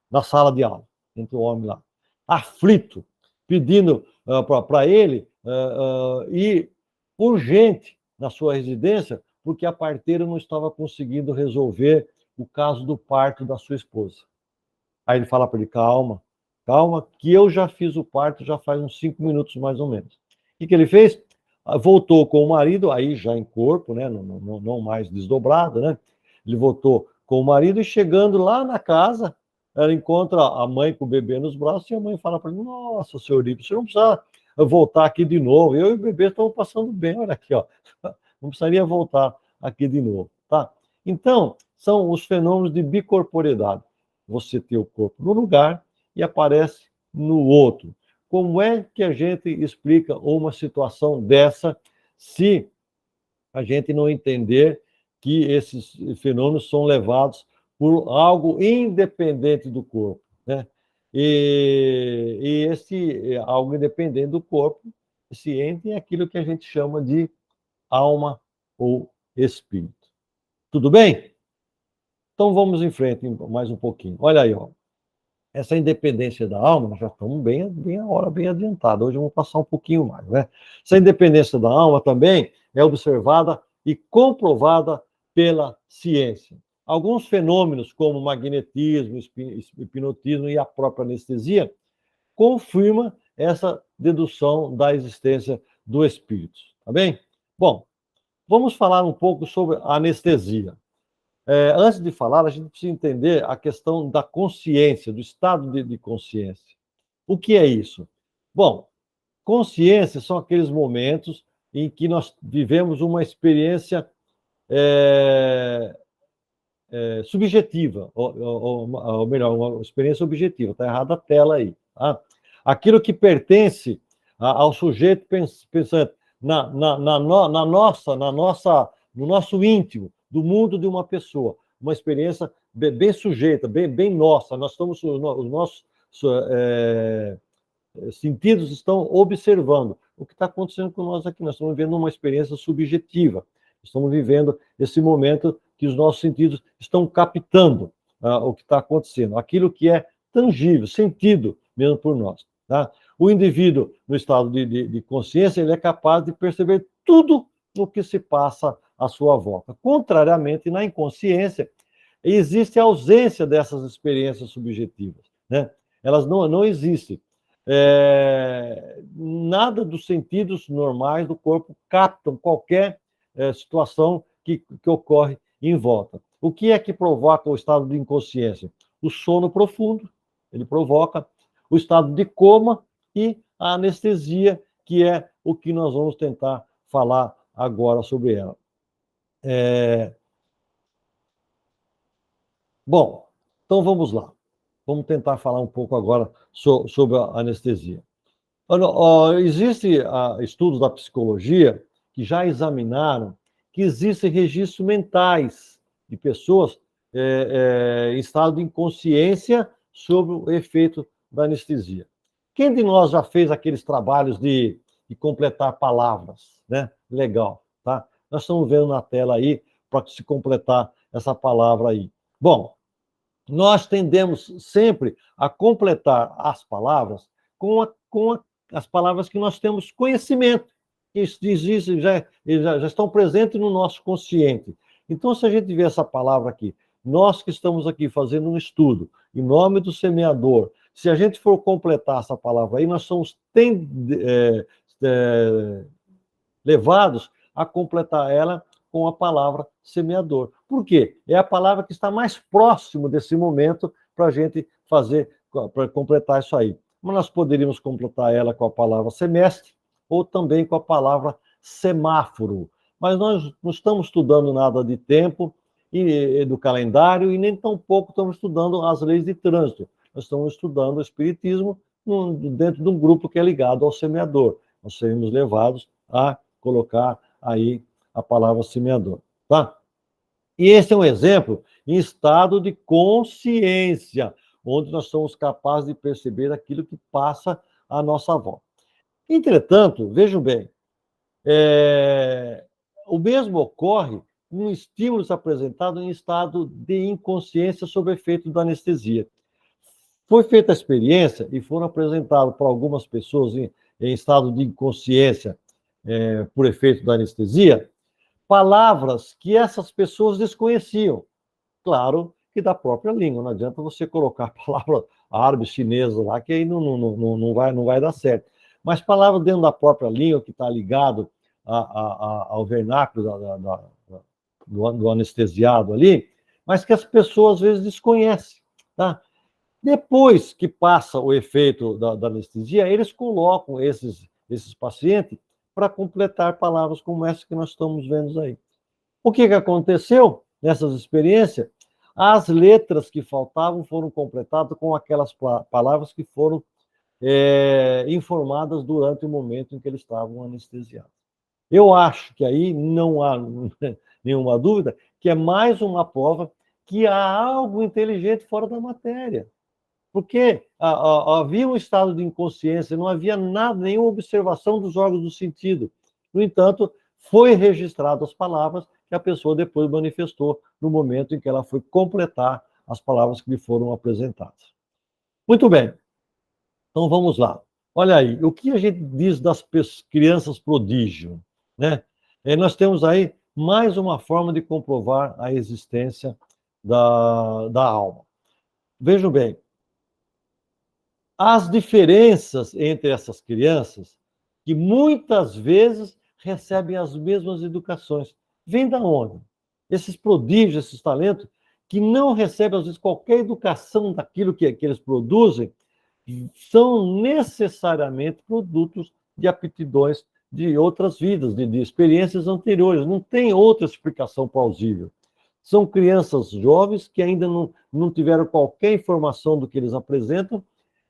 na sala de aula. Entra um homem lá, aflito, pedindo para ele ir urgente na sua residência, porque a parteira não estava conseguindo resolver o caso do parto da sua esposa. Aí ele fala para ele: calma, que eu já fiz o parto já faz uns 5 minutos mais ou menos. O que ele fez? Voltou com o marido, aí já em corpo, né, não mais desdobrado, né? Ele voltou com o marido e chegando lá na casa, ela encontra a mãe com o bebê nos braços e a mãe fala para ele: nossa, senhor Eurípides, você não precisa voltar aqui de novo, eu e o bebê estamos passando bem, olha aqui, ó. Não precisaria voltar aqui de novo, tá? Então, são os fenômenos de bicorporeidade. Você tem o corpo no lugar e aparece no outro. Como é que a gente explica uma situação dessa se a gente não entender que esses fenômenos são levados por algo independente do corpo, né? E esse algo independente do corpo, esse ente é aquilo que a gente chama de alma ou espírito. Tudo bem? Então vamos em frente mais um pouquinho. Olha aí, ó. Essa independência da alma, nós já estamos bem a hora bem adiantada. Hoje vamos passar um pouquinho mais, né? Essa independência da alma também é observada e comprovada pela ciência. Alguns fenômenos, como magnetismo, hipnotismo e a própria anestesia, confirmam essa dedução da existência do espírito. Tá bem? Bom, vamos falar um pouco sobre a anestesia. Antes de falar, a gente precisa entender a questão da consciência, do estado de consciência. O que é isso? Bom, consciência são aqueles momentos em que nós vivemos uma experiência subjetiva, ou melhor, uma experiência objetiva. Está errada a tela aí. Tá? Aquilo que pertence ao sujeito pensante no nosso íntimo, do mundo de uma pessoa. Uma experiência bem sujeita, bem nossa. Nós estamos, os nossos sentidos estão observando o que está acontecendo com nós aqui. Nós estamos vivendo uma experiência subjetiva. Estamos vivendo esse momento que os nossos sentidos estão captando o que está acontecendo, aquilo que é tangível, sentido mesmo por nós. Tá? O indivíduo, no estado de consciência, ele é capaz de perceber tudo o que se passa à sua volta. Contrariamente, na inconsciência, existe a ausência dessas experiências subjetivas. Né? Elas não existem. Nada dos sentidos normais do corpo captam qualquer situação que ocorre em volta. O que é que provoca o estado de inconsciência? O sono profundo, ele provoca o estado de coma e a anestesia, que é o que nós vamos tentar falar agora sobre ela. Bom, então vamos lá. Vamos tentar falar um pouco agora sobre a anestesia. Existem estudos da psicologia que já examinaram que existem registros mentais de pessoas em estado de inconsciência sobre o efeito da anestesia. Quem de nós já fez aqueles trabalhos de completar palavras? Né? Legal, tá? Nós estamos vendo na tela aí para se completar essa palavra aí. Bom, nós tendemos sempre a completar as palavras com as palavras que nós temos conhecimento, que existem, já estão presentes no nosso consciente. Então, se a gente vê essa palavra aqui, nós que estamos aqui fazendo um estudo, em nome do semeador, se a gente for completar essa palavra aí, nós somos levados a completar ela com a palavra semeador. Por quê? É a palavra que está mais próximo desse momento para a gente para completar isso aí. Mas nós poderíamos completar ela com a palavra semestre ou também com a palavra semáforo. Mas nós não estamos estudando nada de tempo e do calendário e nem tampouco estamos estudando as leis de trânsito. Nós estamos estudando o espiritismo dentro de um grupo que é ligado ao semeador. Nós seremos levados a colocar aí a palavra semeador. Tá? E esse é um exemplo em estado de consciência, onde nós somos capazes de perceber aquilo que passa à nossa volta. Entretanto, vejam bem, o mesmo ocorre com estímulos apresentados em estado de inconsciência sob efeito da anestesia. Foi feita a experiência e foram apresentados para algumas pessoas em estado de inconsciência por efeito da anestesia, palavras que essas pessoas desconheciam. Claro que da própria língua, não adianta você colocar palavra árabe, chinesa lá, que aí não vai dar certo. Mas palavras dentro da própria língua, que está ligado ao vernáculo do anestesiado ali, mas que as pessoas às vezes desconhecem. Tá? Depois que passa o efeito da anestesia, eles colocam esses pacientes para completar palavras como essa que nós estamos vendo aí. O que aconteceu nessas experiências? As letras que faltavam foram completadas com aquelas palavras que foram informadas durante o momento em que eles estavam anestesiados. Eu acho que aí não há nenhuma dúvida que é mais uma prova que há algo inteligente fora da matéria. Porque havia um estado de inconsciência, não havia nada, nenhuma observação dos órgãos do sentido. No entanto, foi registrado as palavras que a pessoa depois manifestou no momento em que ela foi completar as palavras que lhe foram apresentadas. Muito bem. Então, vamos lá. Olha aí, o que a gente diz das crianças prodígio? Né? Nós temos aí mais uma forma de comprovar a existência da alma. Vejam bem, as diferenças entre essas crianças, que muitas vezes recebem as mesmas educações, vêm da onde? Esses prodígios, esses talentos, que não recebem, às vezes, qualquer educação daquilo que eles produzem, são necessariamente produtos de aptidões de outras vidas, de experiências anteriores. Não tem outra explicação plausível. São crianças jovens que ainda não tiveram qualquer informação do que eles apresentam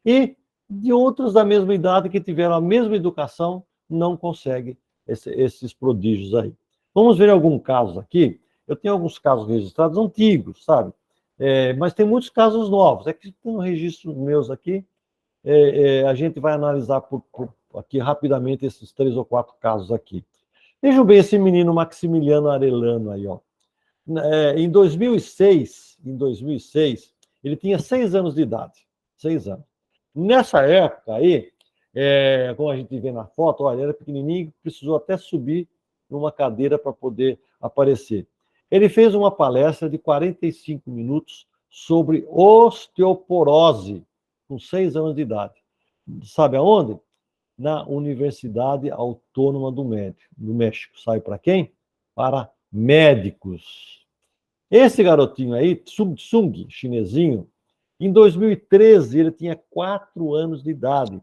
e de outros da mesma idade que tiveram a mesma educação não conseguem esses prodígios aí. Vamos ver alguns casos aqui. Eu tenho alguns casos registrados antigos, sabe? Mas tem muitos casos novos. É que tem registros meus aqui. A gente vai analisar aqui rapidamente esses 3 ou 4 casos aqui. Vejam bem esse menino Maximiliano Arellano aí, ó. Em 2006, ele tinha 6 anos de idade. 6 anos. Nessa época aí, como a gente vê na foto, olha, ele era pequenininho, precisou até subir numa cadeira para poder aparecer. Ele fez uma palestra de 45 minutos sobre osteoporose, com 6 anos de idade. Sabe aonde? Na Universidade Autônoma do México. Sabe para quem? Para médicos. Esse garotinho aí, Tsung, chinesinho, em 2013 ele tinha 4 anos de idade.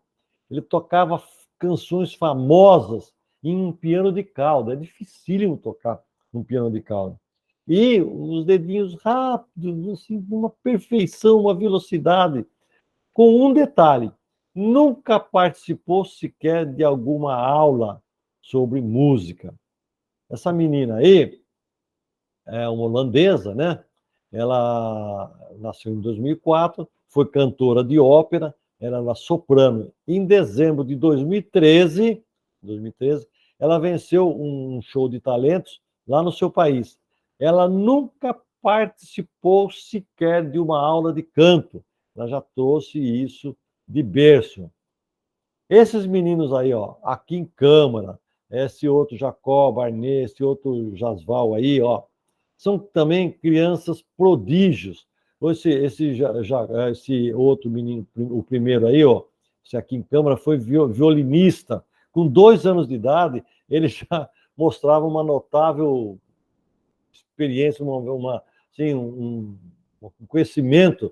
Ele tocava canções famosas em um piano de cauda. É dificílimo tocar um piano de cauda. E os dedinhos rápidos, assim, uma perfeição, uma velocidade. Com um detalhe, nunca participou sequer de alguma aula sobre música. Essa menina aí é uma holandesa, né? Ela nasceu em 2004, foi cantora de ópera, era soprano. Em dezembro de 2013, ela venceu um show de talentos lá no seu país. Ela nunca participou sequer de uma aula de canto. Ela já trouxe isso de berço. Esses meninos aí, ó, aqui em Câmara, esse outro Jacó Barnet, esse outro Jasval aí, ó, são também crianças prodígios. Esse outro menino, o primeiro aí, ó, esse aqui em Câmara, foi violinista. Com 2 anos de idade, ele já mostrava uma notável experiência, assim, um conhecimento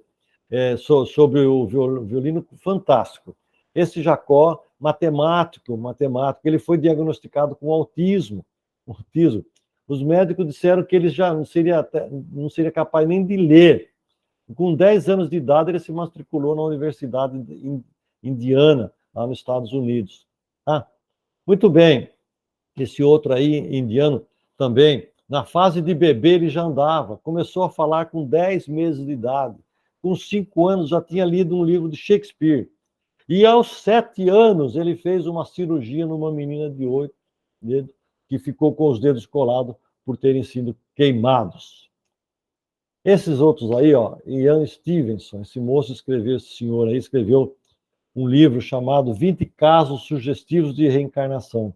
sobre o violino fantástico. Esse Jacó, matemático, ele foi diagnosticado com autismo. Os médicos disseram que ele já não seria capaz nem de ler. Com 10 anos de idade, ele se matriculou na Universidade Indiana, lá nos Estados Unidos. Muito bem. Esse outro aí, indiano, também, na fase de bebê, ele já andava. Começou a falar com 10 meses de idade. Com 5 anos, já tinha lido um livro de Shakespeare. E aos 7 anos, ele fez uma cirurgia numa menina de 8 dedos, que ficou com os dedos colados por terem sido queimados. Esses outros aí, ó, Ian Stevenson, esse senhor aí, escreveu um livro chamado 20 Casos Sugestivos de Reencarnação.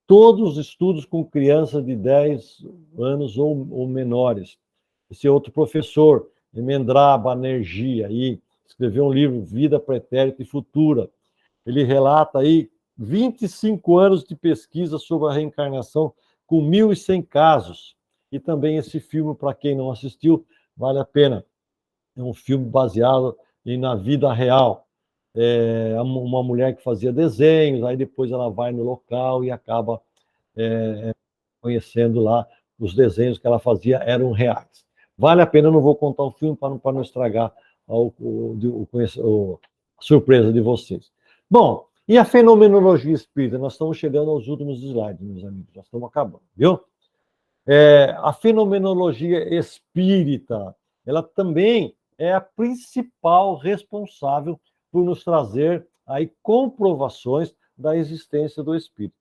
Todos os estudos com crianças de 10 anos ou menores. Esse outro professor, Emendra Banerjee, aí, escreveu um livro, Vida Pretérita e Futura. Ele relata aí 25 anos de pesquisa sobre a reencarnação, com 1.100 casos. E também esse filme, para quem não assistiu, vale a pena. É um filme baseado na vida real. Uma mulher que fazia desenhos, aí depois ela vai no local e acaba conhecendo lá os desenhos que ela fazia eram reais. Vale a pena, eu não vou contar o filme para não estragar a surpresa de vocês. Bom, e a fenomenologia espírita? Nós estamos chegando aos últimos slides, meus amigos, já estamos acabando, viu? A fenomenologia espírita, ela também é a principal responsável por nos trazer aí comprovações da existência do espírito.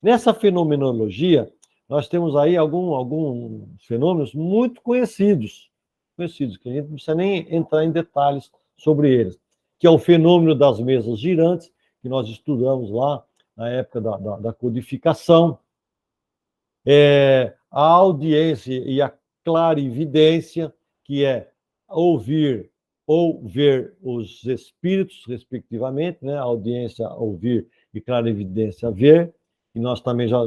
Nessa fenomenologia, nós temos aí alguns fenômenos muito conhecidos, que a gente não precisa nem entrar em detalhes sobre eles, que é o fenômeno das mesas girantes, que nós estudamos lá na época da codificação, a audiência e a clarividência, que é ouvir ou ver os espíritos, respectivamente, né? Audiência, ouvir, e clarividência, ver, e nós também já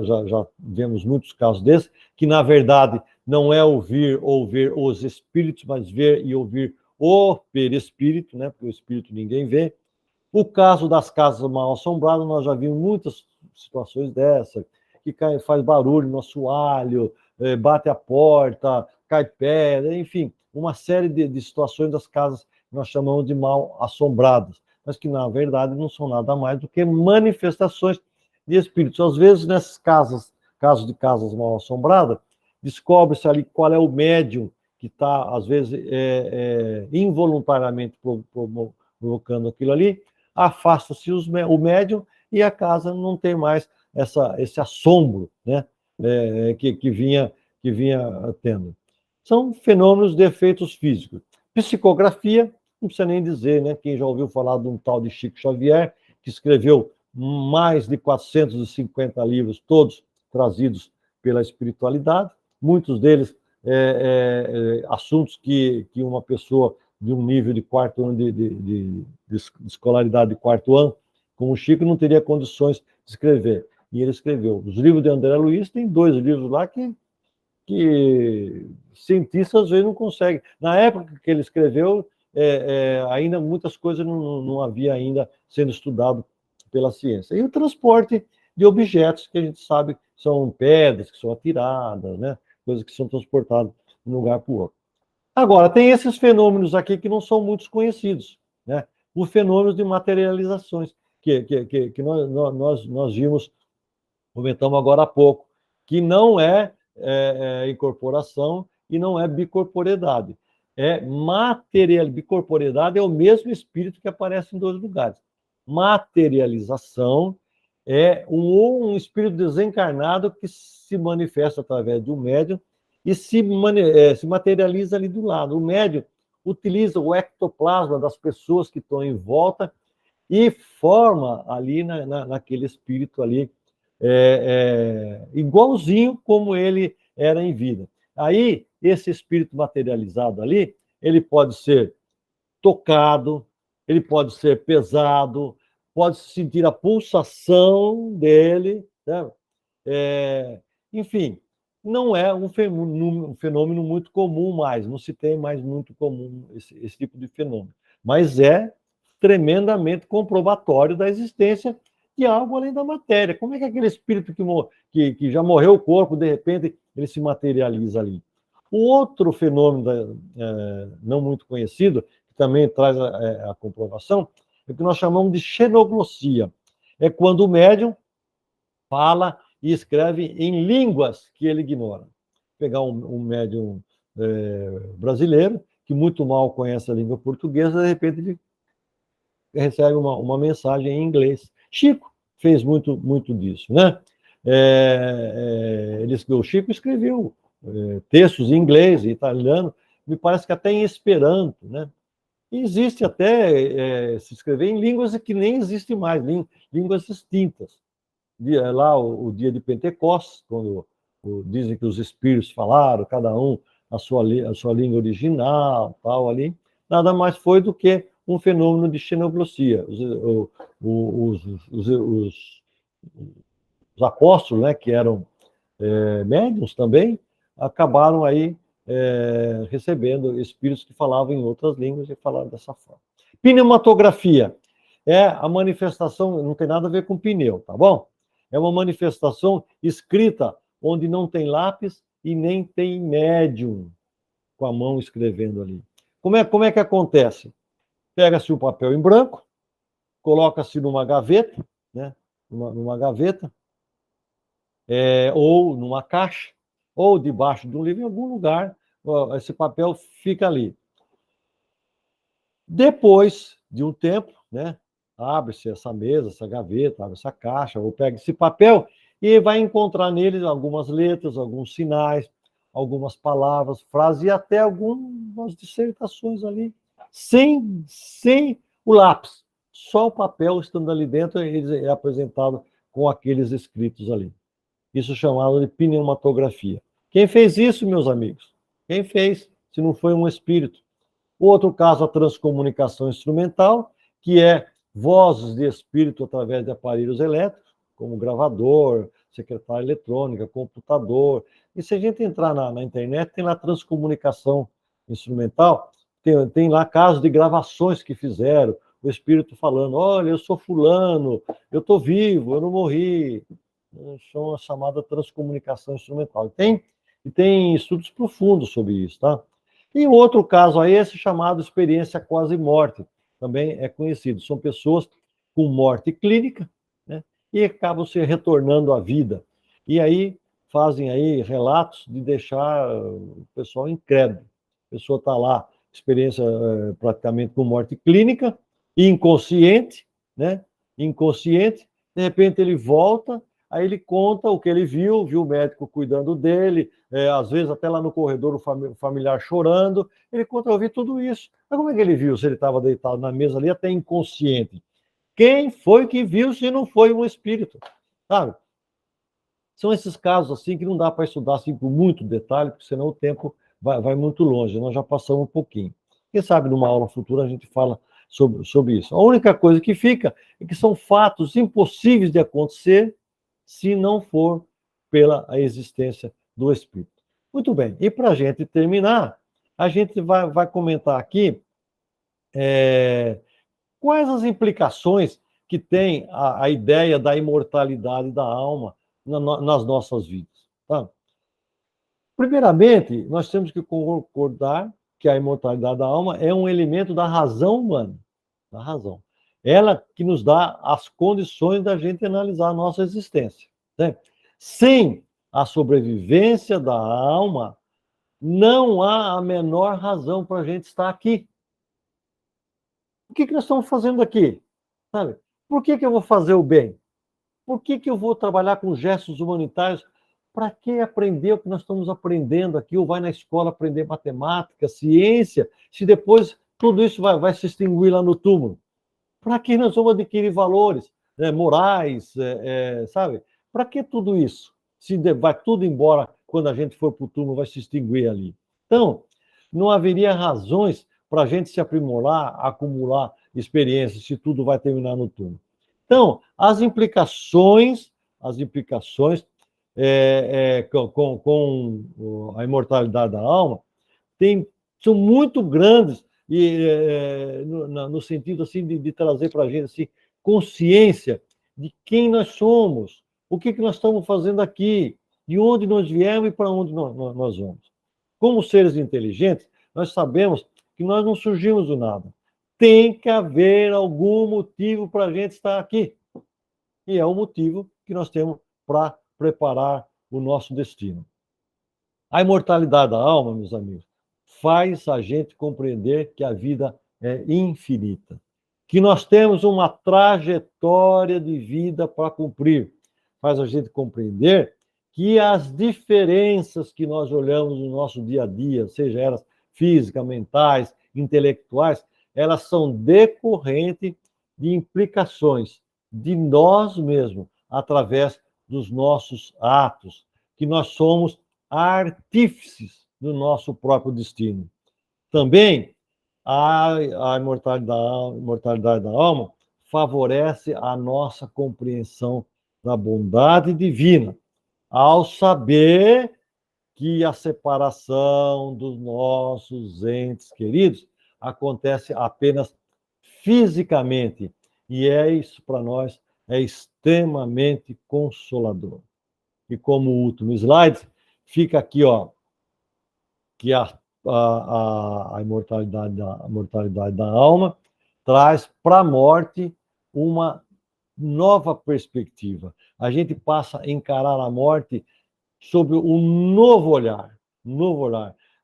vemos muitos casos desses, que, na verdade, não é ouvir ou ver os espíritos, mas ver e ouvir o perispírito, né? Porque o espírito ninguém vê. O caso das casas mal-assombradas, nós já vimos muitas situações dessas, que faz barulho no assoalho, bate a porta, cai pedra, enfim, uma série de situações das casas que nós chamamos de mal assombradas, mas que, na verdade, não são nada mais do que manifestações de espíritos. Às vezes, nessas casos de casas mal assombradas, descobre-se ali qual é o médium que está, às vezes, involuntariamente provocando aquilo ali, afasta-se o médium e a casa não tem mais esse assombro, né, que vinha tendo. São fenômenos de efeitos físicos. Psicografia, não precisa nem dizer, né? Quem já ouviu falar de um tal de Chico Xavier, que escreveu mais de 450 livros, todos trazidos pela espiritualidade, muitos deles assuntos que uma pessoa de um nível de quarto ano de escolaridade de quarto ano, como o Chico, não teria condições de escrever. E ele escreveu. Os livros de André Luiz, tem 2 livros lá que cientistas às vezes não conseguem. Na época que ele escreveu, ainda muitas coisas não havia ainda sendo estudado pela ciência. E o transporte de objetos, que a gente sabe que são pedras, que são atiradas, né? Coisas que são transportadas de um lugar para o outro. Agora, tem esses fenômenos aqui que não são muito conhecidos, né? Os fenômenos de materializações, que nós vimos, comentamos agora há pouco, que não é incorporação e não é bicorporeidade. Bicorporeidade é o mesmo espírito que aparece em 2 lugares. Materialização é um espírito desencarnado que se manifesta através de um médium e se materializa ali do lado. O médium utiliza o ectoplasma das pessoas que estão em volta e forma ali naquele espírito ali, igualzinho como ele era em vida. Aí, esse espírito materializado ali, ele pode ser tocado, ele pode ser pesado, pode se sentir a pulsação dele, né? Enfim, não é um fenômeno muito comum mais, não se tem mais muito comum esse tipo de fenômeno, mas é tremendamente comprobatório da existência de algo além da matéria. Como é que aquele espírito que já morreu o corpo, de repente, ele se materializa ali? O outro fenômeno não muito conhecido, que também traz a comprovação, é o que nós chamamos de xenoglossia. É quando o médium fala e escreve em línguas que ele ignora. Vou pegar um médium brasileiro, que muito mal conhece a língua portuguesa, de repente ele recebe uma mensagem em inglês. Chico fez muito disso, né? O Chico escreveu textos em inglês e italiano, me parece que até em esperanto, né? E existe até se escrever em línguas que nem existem mais, línguas extintas. Lá o dia de Pentecostes, quando dizem que os espíritos falaram, cada um a sua língua original, tal ali, nada mais foi do que um fenômeno de xenoglossia. Os apóstolos, né, que eram médiuns também, acabaram aí recebendo espíritos que falavam em outras línguas e falaram dessa forma. Pneumatografia é a manifestação, não tem nada a ver com pneu, tá bom? É uma manifestação escrita onde não tem lápis e nem tem médium com a mão escrevendo ali. Como é que acontece? Pega-se o papel em branco, coloca-se numa gaveta, né? numa gaveta, ou numa caixa, ou debaixo de um livro, em algum lugar, esse papel fica ali. Depois de um tempo, né, abre-se essa mesa, essa gaveta, abre essa caixa, ou pega esse papel e vai encontrar nele algumas letras, alguns sinais, algumas palavras, frases e até algumas dissertações ali, sem o lápis. Só o papel estando ali dentro, ele é apresentado com aqueles escritos ali. Isso é chamado de pneumatografia. Quem fez isso, meus amigos? Quem fez, se não foi um espírito? Outro caso, a transcomunicação instrumental, que é vozes de espírito através de aparelhos elétricos, como gravador, secretária eletrônica, computador. E se a gente entrar na internet, tem lá transcomunicação instrumental, tem lá casos de gravações que fizeram, o espírito falando, olha, eu sou fulano, eu estou vivo, eu não morri. São a chamada transcomunicação instrumental. Tem E tem estudos profundos sobre isso, tá? E outro caso aí, esse chamado experiência quase-morte, também é conhecido. São pessoas com morte clínica, né? E acabam se retornando à vida. E aí fazem aí relatos de deixar o pessoal incrédulo. A pessoa está lá, experiência praticamente com morte clínica, inconsciente, né? Inconsciente, de repente ele volta, aí ele conta o que ele viu o médico cuidando dele, às vezes até lá no corredor o familiar chorando, ele conta, eu vi tudo isso. Mas como é que ele viu se ele estava deitado na mesa ali, até inconsciente? Quem foi que viu se não foi um espírito? Sabe? São esses casos assim que não dá para estudar assim, com muito detalhe, porque senão o tempo vai muito longe, nós já passamos um pouquinho. Quem sabe numa aula futura a gente fala sobre isso. A única coisa que fica é que são fatos impossíveis de acontecer se não for pela existência do espírito. Muito bem, e para a gente terminar, a gente vai comentar aqui quais as implicações que tem a ideia da imortalidade da alma nas nossas vidas. Tá? Primeiramente, nós temos que concordar que a imortalidade da alma é um elemento da razão humana, da razão. Ela que nos dá as condições da gente analisar a nossa existência. Né? Sem a sobrevivência da alma, não há a menor razão para a gente estar aqui. O que nós estamos fazendo aqui? Sabe? Por que eu vou fazer o bem? Por que eu vou trabalhar com gestos humanitários? Para que aprender o que nós estamos aprendendo aqui? Ou vai na escola aprender matemática, ciência, se depois tudo isso vai se extinguir lá no túmulo? Para que nós vamos adquirir valores morais, sabe? Para que tudo isso? Se vai tudo embora quando a gente for para o túmulo, vai se extinguir ali. Então, não haveria razões para a gente se aprimorar, acumular experiências, se tudo vai terminar no túmulo. Então, as implicações com a imortalidade da alma são muito grandes e no sentido assim de trazer para a gente assim, consciência de quem nós somos, o que nós estamos fazendo aqui, de onde nós viemos e para onde nós vamos. Como seres inteligentes, nós sabemos que nós não surgimos do nada. Tem que haver algum motivo para a gente estar aqui. E é o motivo que nós temos para preparar o nosso destino. A imortalidade da alma, meus amigos, faz a gente compreender que a vida é infinita, que nós temos uma trajetória de vida para cumprir. Faz a gente compreender que as diferenças que nós olhamos no nosso dia a dia, seja elas físicas, mentais, intelectuais, elas são decorrentes de implicações de nós mesmos, através dos nossos atos, que nós somos artífices do nosso próprio destino. Também, a imortalidade da alma favorece a nossa compreensão da bondade divina, ao saber que a separação dos nossos entes queridos acontece apenas fisicamente, e isso para nós é extremamente consolador. E como último slide, fica aqui, que a imortalidade da alma traz para a morte uma nova perspectiva. A gente passa a encarar a morte sob um novo olhar.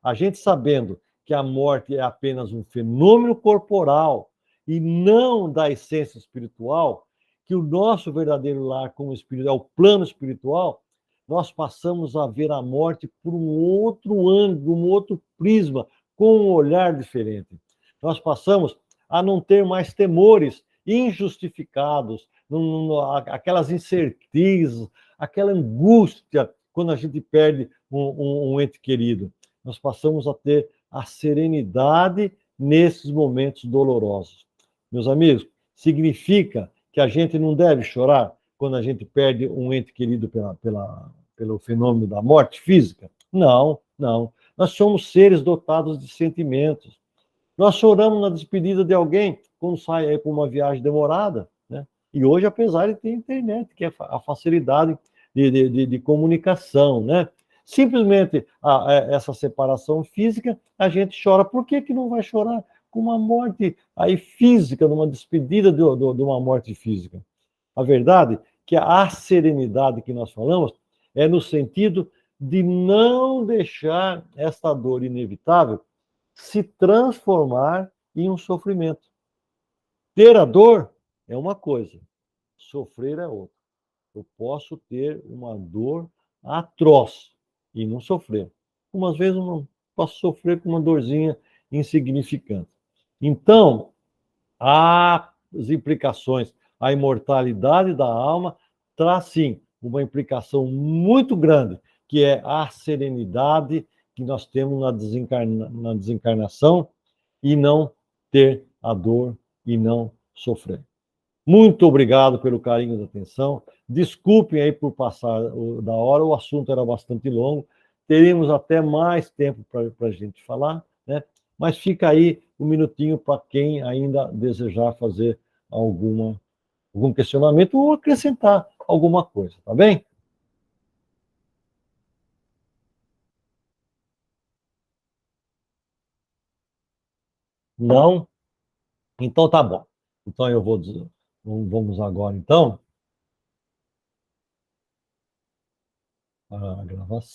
A gente sabendo que a morte é apenas um fenômeno corporal e não da essência espiritual, que o nosso verdadeiro lar como espírito é o plano espiritual, nós passamos a ver a morte por um outro ângulo, um outro prisma, com um olhar diferente. Nós passamos a não ter mais temores injustificados, aquelas incertezas, aquela angústia quando a gente perde um ente querido. Nós passamos a ter a serenidade nesses momentos dolorosos. Meus amigos, significa que a gente não deve chorar quando a gente perde um ente querido pelo fenômeno da morte física? Não. Nós somos seres dotados de sentimentos. Nós choramos na despedida de alguém quando sai aí para uma viagem demorada, né? E hoje, apesar de ter internet, que é a facilidade de comunicação, né? simplesmente essa separação física, a gente chora. Por que que não vai chorar com uma morte aí física, numa despedida de uma morte física? A verdade é que a serenidade que nós falamos é no sentido de não deixar essa dor inevitável se transformar em um sofrimento. Ter a dor é uma coisa, sofrer é outra. Eu posso ter uma dor atroz e não sofrer. Umas vezes eu não posso sofrer com uma dorzinha insignificante. Então, as implicações, a imortalidade da alma traz, sim, uma implicação muito grande, que é a serenidade que nós temos na desencarnação e não ter a dor e não sofrer. Muito obrigado pelo carinho da atenção. Desculpem aí por passar da hora, o assunto era bastante longo. Teríamos até mais tempo para a gente falar, né? Mas fica aí um minutinho para quem ainda desejar fazer algum questionamento ou acrescentar alguma coisa, tá bem? Não? Então tá bom. Então eu vou dizer, vamos agora então a gravação.